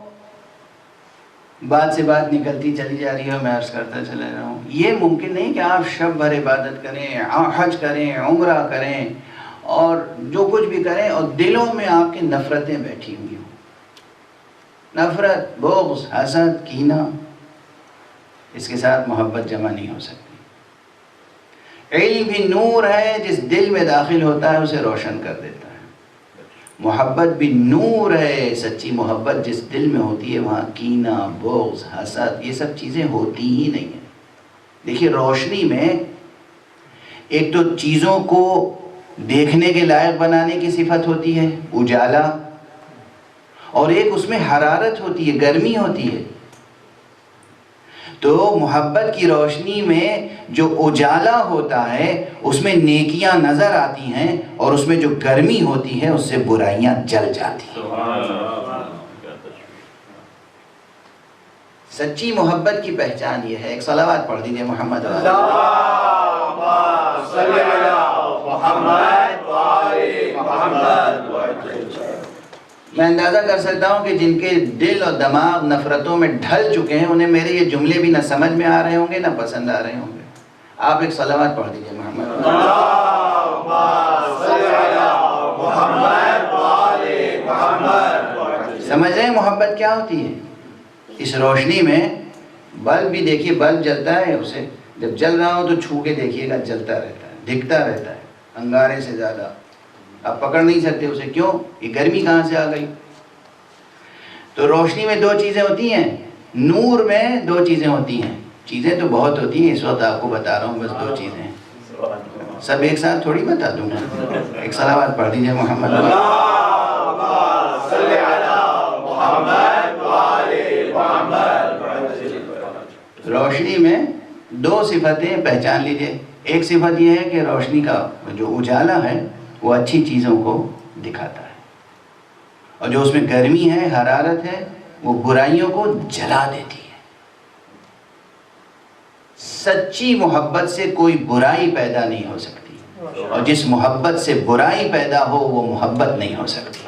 بات سے بات نکلتی چلی جا رہی ہے، میں عرض کرتا چلا رہا ہوں. یہ ممکن نہیں کہ آپ شب بھر عبادت کریں، حج کریں، عمرہ کریں اور جو کچھ بھی کریں اور دلوں میں آپ کی نفرتیں بیٹھی ہوئی ہوں. نفرت، بغض، حسد، کینہ، اس کے ساتھ محبت جمع نہیں ہو سکتی. علم بھی نور ہے، جس دل میں داخل ہوتا ہے اسے روشن کر دیتا ہے. محبت بھی نور ہے، سچی محبت جس دل میں ہوتی ہے وہاں کینہ، بغض، حسد یہ سب چیزیں ہوتی ہی نہیں ہیں. دیکھیے روشنی میں ایک تو چیزوں کو دیکھنے کے لائق بنانے کی صفت ہوتی ہے، اجالا، اور ایک اس میں حرارت ہوتی ہے، گرمی ہوتی ہے. تو محبت کی روشنی میں جو اجالا ہوتا ہے اس میں نیکیاں نظر آتی ہیں اور اس میں جو گرمی ہوتی ہے اس سے برائیاں جل جاتی ہیں. سچی محبت کی پہچان یہ ہے. ایک صلوات پڑھ دیجئے محمد میں اندازہ کر سکتا ہوں کہ جن کے دل اور دماغ نفرتوں میں ڈھل چکے ہیں انہیں میرے یہ جملے بھی نہ سمجھ میں آ رہے ہوں گے نہ پسند آ رہے ہوں گے. آپ ایک صلوات پڑھ دیجئے محمد. سمجھ رہے ہیں محبت کیا ہوتی ہے؟ اس روشنی میں بلب بھی دیکھیے، بلب جلتا ہے، اسے جب جل رہا ہو تو چھو کے دیکھیے گا جلتا رہتا ہے، دکھتا رہتا ہے انگارے سے زیادہ. آپ پکڑ نہیں سکتے اسے. کیوں؟ یہ گرمی کہاں سے آ گئی؟ تو روشنی میں دو چیزیں ہوتی ہیں، نور میں دو چیزیں ہوتی ہیں، چیزیں تو بہت ہوتی ہیں، اس وقت آپ کو بتا رہا ہوں بس دو چیزیں ہیں، سب ایک ساتھ تھوڑی بتا دوں گا۔ ایک صلوات پڑھ دیجئے محمد۔ اللہم صلی علی محمد وآل محمد۔ روشنی میں دو صفتیں پہچان لیجئے۔ ایک صفت یہ ہے کہ روشنی کا جو اجالا ہے وہ اچھی چیزوں کو دکھاتا ہے، اور جو اس میں گرمی ہے، حرارت ہے، وہ برائیوں کو جلا دیتی ہے۔ سچی محبت سے کوئی برائی پیدا نہیں ہو سکتی، اور جس محبت سے برائی پیدا ہو وہ محبت نہیں ہو سکتی۔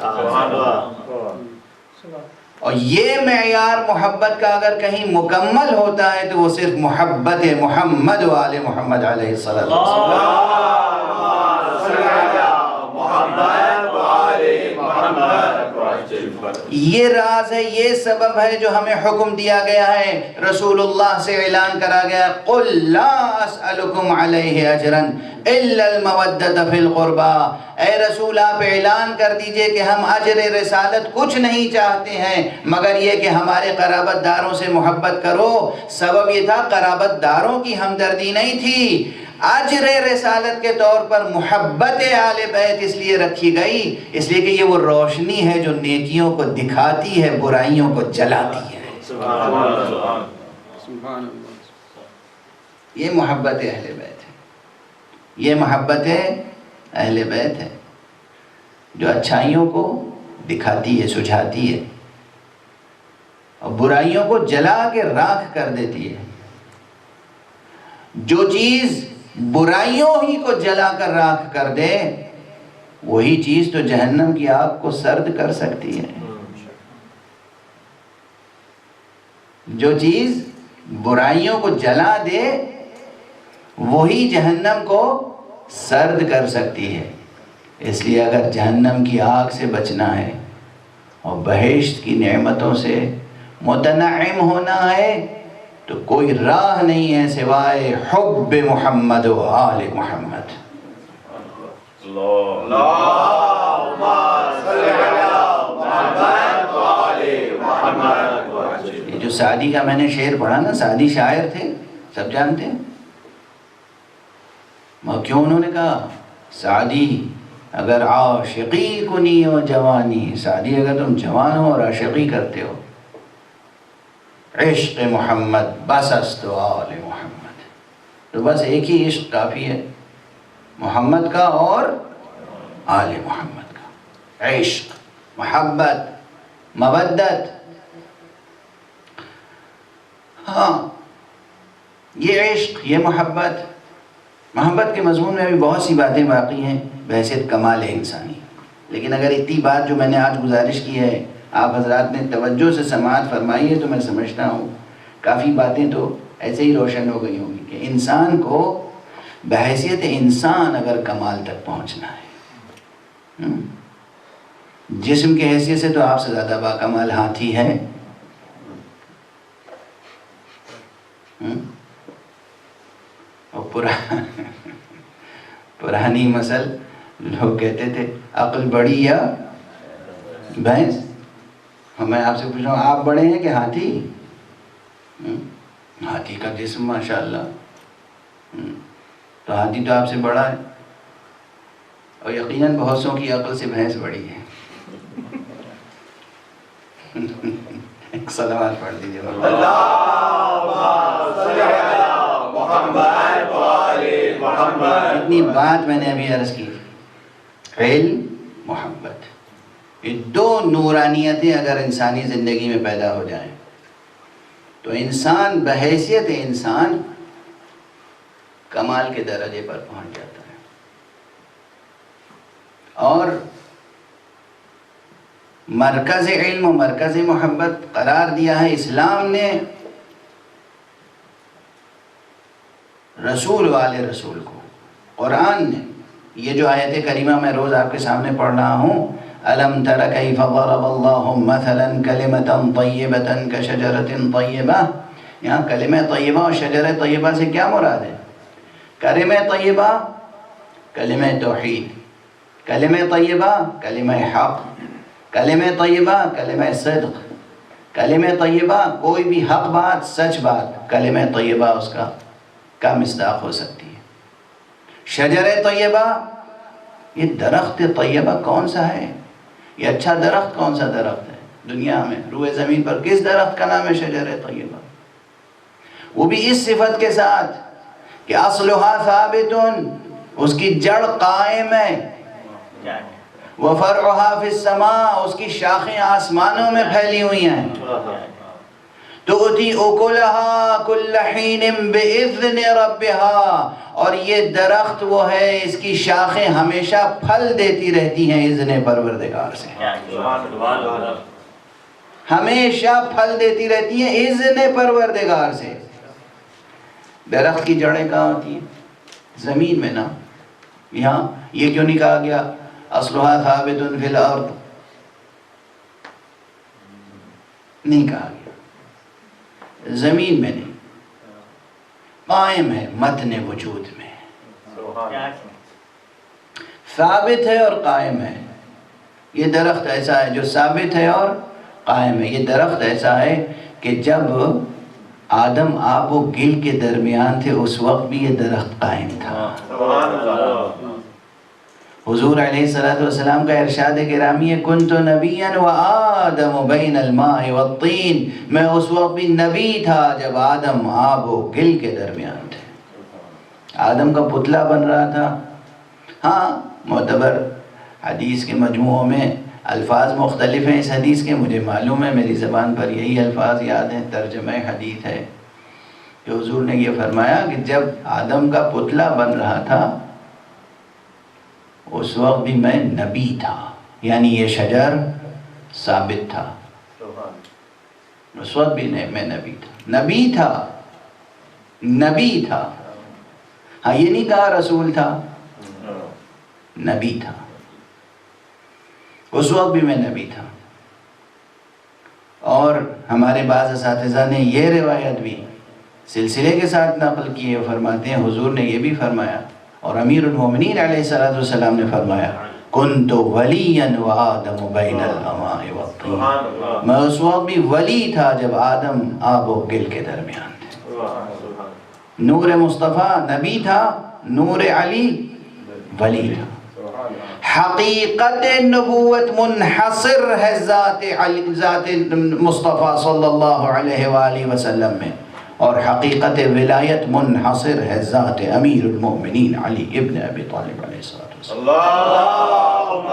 اور یہ معیار محبت کا اگر کہیں مکمل ہوتا ہے تو وہ صرف محبت محمد و آل محمد علیہ السلام۔ یہ راز ہے، یہ سبب ہے جو ہمیں حکم دیا گیا ہے، رسول اللہ سے اعلان کرا گیا، قُلْ لَا أَسْأَلُكُمْ عَلَيْهِ أَجْرًا إِلَّا الْمَوَدَّةَ فِي الْقُرْبَى۔ اے رسول آپ اعلان کر دیجئے کہ ہم اجر رسالت کچھ نہیں چاہتے ہیں مگر یہ کہ ہمارے قرابت داروں سے محبت کرو۔ سبب یہ تھا قرابت داروں کی ہمدردی نہیں تھی، اجر رسالت کے طور پر محبت آل بیت اس لیے رکھی گئی، اس لیے کہ یہ وہ روشنی ہے جو نیکیوں کو دکھاتی ہے، برائیوں کو جلاتی ہے۔ یہ محبت اہل بیت ہے، یہ محبت اہل بیت ہے جو اچھائیوں کو دکھاتی ہے، سجھاتی ہے، اور برائیوں کو جلا کے راکھ کر دیتی ہے۔ جو چیز برائیوں ہی کو جلا کر راکھ کر دے وہی چیز تو جہنم کی آگ کو سرد کر سکتی ہے۔ جو چیز برائیوں کو جلا دے وہی جہنم کو سرد کر سکتی ہے۔ اس لیے اگر جہنم کی آگ سے بچنا ہے اور بہشت کی نعمتوں سے متنعم ہونا ہے تو کوئی راہ نہیں ہے سوائے حب محمد و آل محمد۔ اللہم صلی علی محمد وآل محمد۔ یہ جو سعدی کا میں نے شعر پڑھا نا، سعدی شاعر تھے، سب جانتے ہیں، مگر کیوں انہوں نے کہا سعدی اگر عاشقی کنی و جوانی، سعدی اگر تم جوان ہو اور عاشقی کرتے ہو، عشق محمد بس است و آل محمد، تو بس ایک ہی عشق کافی ہے، محمد کا اور آل محمد کا، عشق، محبت، مودت۔ ہاں یہ عشق، یہ محبت کے مضمون میں بھی بہت سی باتیں باقی ہیں بحیثیت کمال انسانی، لیکن اگر اتنی بات جو میں نے آج گزارش کی ہے آپ حضرات نے توجہ سے سماعت فرمائی ہے تو میں سمجھتا ہوں کافی باتیں تو ایسے ہی روشن ہو گئی ہوں گی کہ انسان کو بحیثیت انسان اگر کمال تک پہنچنا ہے، جسم کے حیثیت سے تو آپ سے زیادہ باکمال ہاتھی ہے، اور پرانی مثل لوگ کہتے تھے عقل بڑی یا بھینس، میں آپ سے پوچھ رہا ہوں آپ بڑے ہیں کہ ہاتھی؟ ہاتھی کا جسم ماشاءاللہ، تو ہاتھی تو آپ سے بڑا ہے، اور یقیناً بہت سو کی عقل سے بھینس بڑی ہے۔ ایک صلوات پڑھ دیجیے۔ اتنی بات میں نے ابھی عرض کی، علم، محبت، یہ دو نورانیتیں اگر انسانی زندگی میں پیدا ہو جائیں تو انسان بحیثیت انسان کمال کے درجے پر پہنچ جاتا ہے۔ اور مرکز علم و مرکز محبت قرار دیا ہے اسلام نے رسول والے رسول کو، قرآن نے۔ یہ جو آیت کریمہ میں روز آپ کے سامنے پڑھ رہا ہوں، أَلَمْ تَرَ كَيْفَ ضَرَبَ اللَّهُ مَثَلًا كَلِمَةً طَيِّبَةً كَشَجَرَةٍ طَيِّبَةٍ۔ یہاں کلمہ طیبہ اور شجرہ طیبہ سے کیا مراد ہے؟ کلمہ طیبہ کلمہ توحید، کلمہ طیبہ کلمہ حق، کلمہ طیبہ کلمہ صدق، کلمہ طیبہ کوئی بھی حق بات، سچ بات، کلمہ طیبہ اس کا مصداق ہو سکتی ہے۔ شجر طیبہ، یہ درخت طیبہ کون سا ہے؟ یہ اچھا درخت کون سا درخت ہے دنیا میں، روئے زمین پر؟ کس درخت کا نام ہے شجر طیبہ؟ وہ بھی اس صفت کے ساتھ کہ اصلھا ثابت، اس کی جڑ قائم ہے، وفرعھا فی السماء، اس کی شاخیں آسمانوں میں پھیلی ہوئی ہیں، تؤتی اکلھا کل حین باذن ربھا، اور یہ درخت وہ ہے اس کی شاخیں ہمیشہ پھل دیتی رہتی ہیں اذن پروردگار سے، ہمیشہ پھل دیتی رہتی ہیں اذن پروردگار سے۔ درخت کی جڑیں کہاں ہوتی ہیں؟ زمین میں نا۔ یہاں یہ کیوں نہیں کہا گیا اصلھا ثابت فی الارض؟ نہیں کہا گیا، زمین میں نہیں، قائم ہے متن وجود میں، ثابت ہے اور قائم ہے۔ یہ درخت ایسا ہے جو ثابت ہے اور قائم ہے۔ یہ درخت ایسا ہے کہ جب آدم آب و گل کے درمیان تھے اس وقت بھی یہ درخت قائم تھا۔ حضور علیہ السلام کا ارشاد گرامی ہے، کنت نبیا وآدم بین الماء والطین، میں اس وقت بھی نبی تھا جب آدم آب و گل کے درمیان تھے۔ آدم کا پتلا بن رہا تھا۔ ہاں معتبر حدیث کے مجموعوں میں الفاظ مختلف ہیں اس حدیث کے، مجھے معلوم ہے، میری زبان پر یہی الفاظ یاد ہیں، ترجمہ حدیث ہے کہ حضور نے یہ فرمایا کہ جب آدم کا پتلا بن رہا تھا اس وقت بھی میں نبی تھا، یعنی یہ شجر ثابت تھا، اس وقت بھی میں نبی تھا، نبی تھا۔ ہاں یہ نہیں کہا رسول تھا، نبی تھا، اس وقت بھی میں نبی تھا۔ اور ہمارے بعض اساتذہ نے یہ روایت بھی سلسلے کے ساتھ نقل کی ہے، فرماتے ہیں حضور نے یہ بھی فرمایا اور امیر المومنین علیہ السلام نے فرمایا، کنت ولیا وآدم بین الماء والطین، میں اس وقت بھی ولی تھا جب آدم آب و گل کے درمیان تھے۔ نور مصطفیٰ نبی تھا، نور علی ولی تھا۔ حقیقت نبوت منحصر ہے ذات مصطفیٰ صلی اللہ علیہ وآلہ وسلم میں، اور حقیقت ولایت منحصر ہے ذات امیر المؤمنین علی ابن ابی طالب علیہ السلام۔ اللہم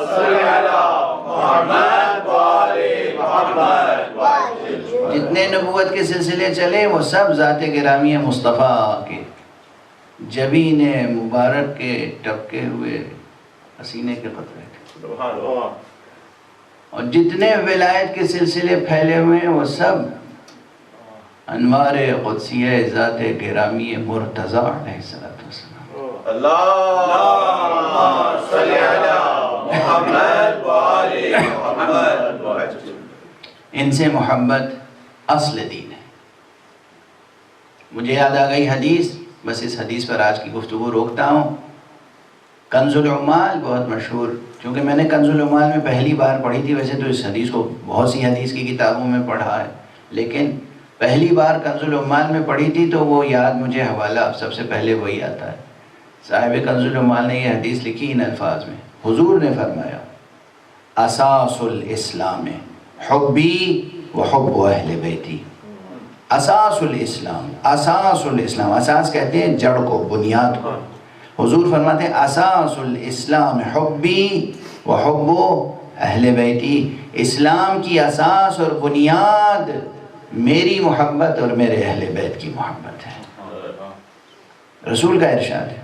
صلی علی محمد وآل محمد۔ جتنے نبوت کے سلسلے چلے وہ سب ذات گرامی مصطفیٰ کے جبین مبارک کے ٹپکے ہوئے پسینے کے قطرے تھے، اور جتنے ولایت کے سلسلے پھیلے ہوئے ہیں وہ سب انوار قدسیہ ذات گرامی مرتضیٰ علیہ السلام۔ اللہم صلی علی محمد وآل محمد۔ ان سے محبت اصل دین ہے۔ مجھے یاد آ گئی حدیث، بس اس حدیث پر آج کی گفتگو روکتا ہوں۔ کنز العمال بہت مشہور، چونکہ میں نے کنز العمال میں پہلی بار پڑھی تھی، ویسے تو اس حدیث کو بہت سی حدیث کی کتابوں میں پڑھا ہے، لیکن پہلی بار کنز العمال میں پڑھی تھی تو وہ یاد مجھے حوالہ سب سے پہلے وہی آتا ہے۔ صاحب کنز العمال نے یہ حدیث لکھی ان الفاظ میں، حضور نے فرمایا، اساس الاسلام حبی و حب اہل بیتی۔ اساس الاسلام، اساس الاسلام، اساس کہتے ہیں جڑ کو، بنیاد کو۔ حضور فرماتے ہیں اساس الاسلام حبی و حب اہل بیتی، اسلام کی اساس اور بنیاد میری محبت اور میرے اہل بیت کی محبت ہے۔ رسول کا ارشاد ہے۔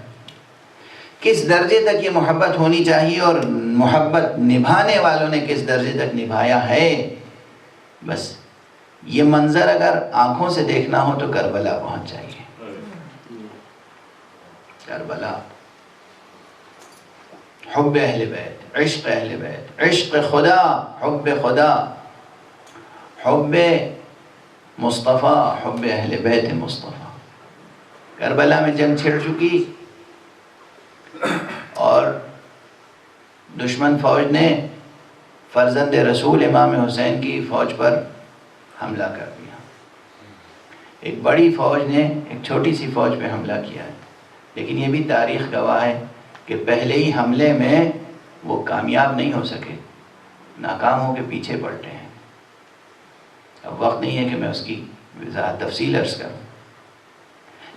کس درجے تک یہ محبت ہونی چاہیے اور محبت نبھانے والوں نے کس درجے تک نبھایا ہے، بس یہ منظر اگر آنکھوں سے دیکھنا ہو تو کربلا پہنچ جائیے۔ کربلا، حب اہل بیت، عشق اہل بیت، عشق خدا، خدا، حب مصطفیٰ، حب اہل بیت مصطفیٰ۔ کربلا میں جنگ چھڑ چکی اور دشمن فوج نے فرزند رسول امام حسین کی فوج پر حملہ کر دیا۔ ایک بڑی فوج نے ایک چھوٹی سی فوج پہ حملہ کیا ہے، لیکن یہ بھی تاریخ گواہ ہے کہ پہلے ہی حملے میں وہ کامیاب نہیں ہو سکے، ناکام ہو کے پیچھے پلٹے ہیں۔ اب وقت نہیں ہے کہ میں اس کی وضاحت تفصیل عرض کروں،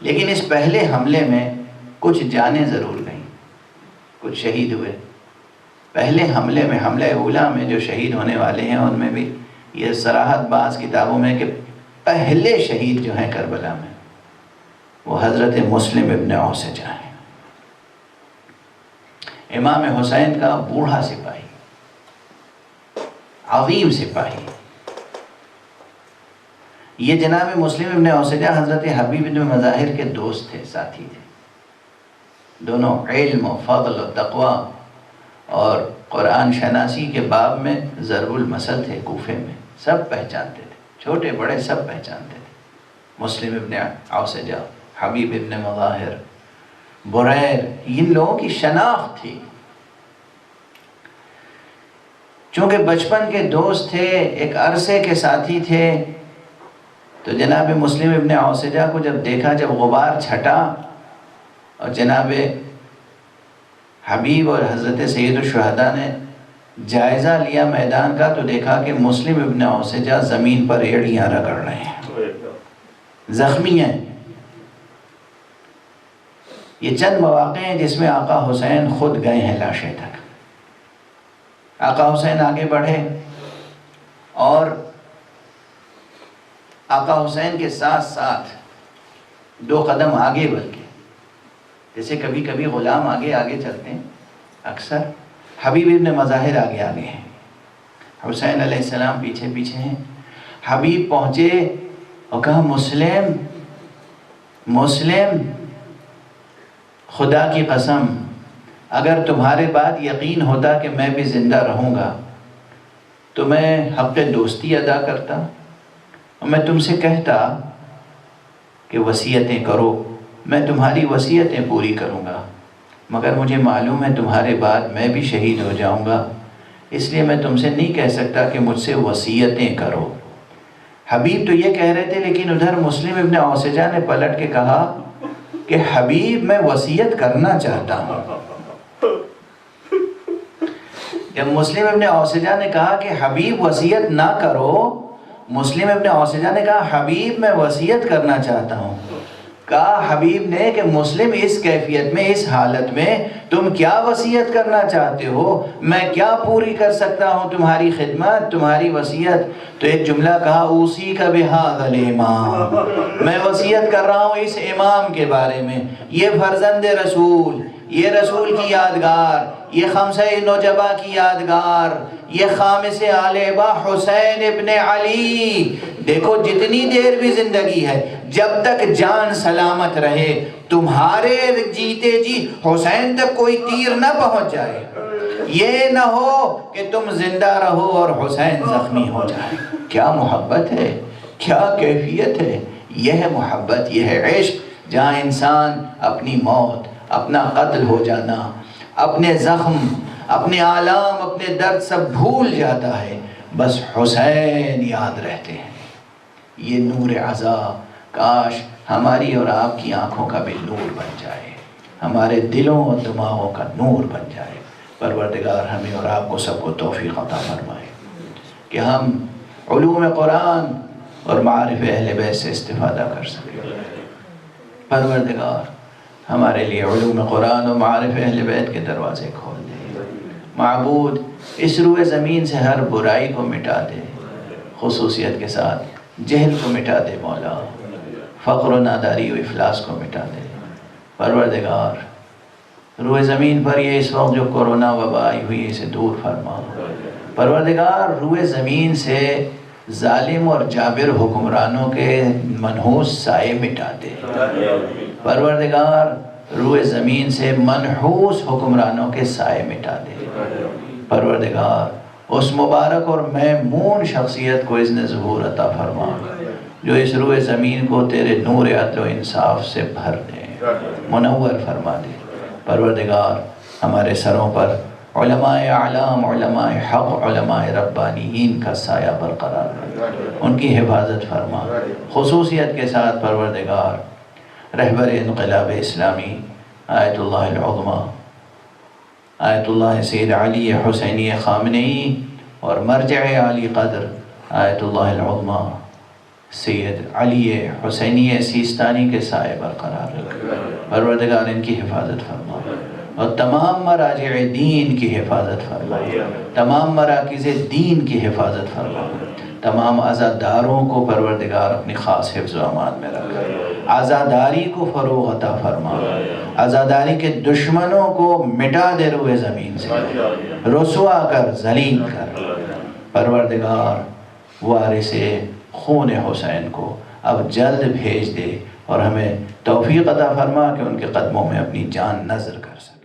لیکن اس پہلے حملے میں کچھ جانیں ضرور گئیں، کچھ شہید ہوئے۔ پہلے حملے میں، حملہ اولا میں جو شہید ہونے والے ہیں ان میں بھی یہ صراحت بعض کتابوں میں کہ پہلے شہید جو ہیں کربلا میں وہ حضرت مسلم ابن اوسجہ ہیں، امام حسین کا بوڑھا سپاہی، عظیم سپاہی۔ یہ جناب مسلم ابن اوسجہ حضرت حبیب بن مظاہر کے دوست تھے، ساتھی تھے، دونوں علم و فضل و تقوی اور قرآن شناسی کے باب میں ضرب المثل تھے۔ کوفے میں سب پہچانتے تھے، چھوٹے بڑے سب پہچانتے تھے۔ مسلم ابن اوسجہ، حبیب ابن مظاہر، بریر، ان لوگوں کی شناخت تھی۔ چونکہ بچپن کے دوست تھے، ایک عرصے کے ساتھی تھے، تو جناب مسلم ابن اوسجہ کو جب دیکھا، جب غبار چھٹا اور جناب حبیب اور حضرت سید الشہداء نے جائزہ لیا میدان کا، تو دیکھا کہ مسلم ابن اوسجہ زمین پر ایڑیاں رگڑ رہے ہیں، زخمی ہیں۔ یہ چند مواقع ہیں جس میں آقا حسین خود گئے ہیں لاشیں تک۔ آقا حسین آگے بڑھے اور آقا حسین کے ساتھ ساتھ 2 قدم آگے بلکہ، جیسے کبھی کبھی غلام آگے آگے چلتے ہیں، اکثر حبیب ابن مظاہر آگے آگے ہیں، حسین علیہ السلام پیچھے پیچھے ہیں۔ حبیب پہنچے اور کہا مسلم، مسلم، خدا کی قسم اگر تمہارے بعد یقین ہوتا کہ میں بھی زندہ رہوں گا تو میں حق دوستی ادا کرتا اور میں تم سے کہتا کہ وصیتیں کرو، میں تمہاری وصیتیں پوری کروں گا، مگر مجھے معلوم ہے تمہارے بعد میں بھی شہید ہو جاؤں گا، اس لیے میں تم سے نہیں کہہ سکتا کہ مجھ سے وصیتیں کرو۔ حبیب تو یہ کہہ رہے تھے، لیکن ادھر مسلم ابن اوسجہ نے پلٹ کے کہا کہ حبیب میں وصیت کرنا چاہتا ہوں۔ جب مسلم ابن اوسجہ نے کہا کہ حبیب وصیت نہ کرو، مسلم ابن اوسجہ نے کہا حبیب میں وصیت کرنا چاہتا ہوں۔ کہا حبیب نے کہ مسلم اس کیفیت میں، اس حالت میں تم کیا وصیت کرنا چاہتے ہو؟ میں کیا پوری کر سکتا ہوں تمہاری خدمت، تمہاری وصیت؟ تو ایک جملہ کہا اوصی کا بہذا الامام، میں وصیت کر رہا ہوں اس امام کے بارے میں، یہ فرزند رسول، یہ رسول کی یادگار، یہ خمسہ نجبہ کی یادگار، یہ خامس آلبہ حسین ابن علی۔ دیکھو جتنی دیر بھی زندگی ہے، جب تک جان سلامت رہے، تمہارے جیتے جی حسین تک کوئی تیر نہ پہنچ جائے، یہ نہ ہو کہ تم زندہ رہو اور حسین زخمی ہو جائے۔ کیا محبت ہے، کیا کیفیت ہے، یہ ہے محبت، یہ ہے عشق، جہاں انسان اپنی موت، اپنا قتل ہو جانا، اپنے زخم، اپنے آلام، اپنے درد سب بھول جاتا ہے، بس حسین یاد رہتے ہیں۔ یہ نور عزا کاش ہماری اور آپ کی آنکھوں کا بھی نور بن جائے، ہمارے دلوں اور دماغوں کا نور بن جائے۔ پروردگار ہمیں اور آپ کو سب کو توفیق عطا فرمائے کہ ہم علوم قرآن اور معارف اہل بیت سے استفادہ کر سکیں۔ پروردگار ہمارے لیے علوم قرآن و معارف اہل بیت کے دروازے کھول دے۔ معبود اس روئے زمین سے ہر برائی کو مٹا دے، خصوصیت کے ساتھ جہل کو مٹا دے مولا، فقر و ناداری و افلاس کو مٹا دے۔ پروردگار روئے زمین پر یہ اس وقت جو کورونا وبا آئی ہوئی ہے اسے دور فرما۔ پروردگار روئے زمین سے ظالم اور جابر حکمرانوں کے منحوس سائے مٹا دے۔ پروردگار روئے زمین سے منحوس حکمرانوں کے سائے مٹا دے۔ پروردگار اس مبارک اور میمون شخصیت کو اذن ظہور عطا فرما جو اس روئے زمین کو تیرے نور عدل و انصاف سے بھر دے، منور فرما دے۔ پروردگار ہمارے سروں پر علماء اعلام، علماء حق، علماء ربانیین کا سایہ برقرار رکھ، ان کی حفاظت فرما۔ خصوصیت کے ساتھ پروردگار رہبر انقلاب اسلامی آیت اللہ العظمیٰ آیت اللہ سید علی حسینی خامنئی اور مرجع عالی قدر آیت اللہ العظمیٰ سید علی حسینی سیستانی کے سائے برقرار رکھ، پروردگار ان کی حفاظت فرما، اور تمام مراجع دین کی حفاظت فرما، تمام مراکز دین کی حفاظت فرما، تمام عزاداروں کو پروردگار اپنی خاص حفظ و امان میں رکھ، عزاداری کو فروغ عطا فرما، عزاداری کے دشمنوں کو مٹا دے روئے زمین سے، رسوا کر، ذلیل کر۔ پروردگار وارث خون حسین کو اب جلد بھیج دے اور ہمیں توفیق عطا فرما کہ ان کے قدموں میں اپنی جان نذر کر سکے۔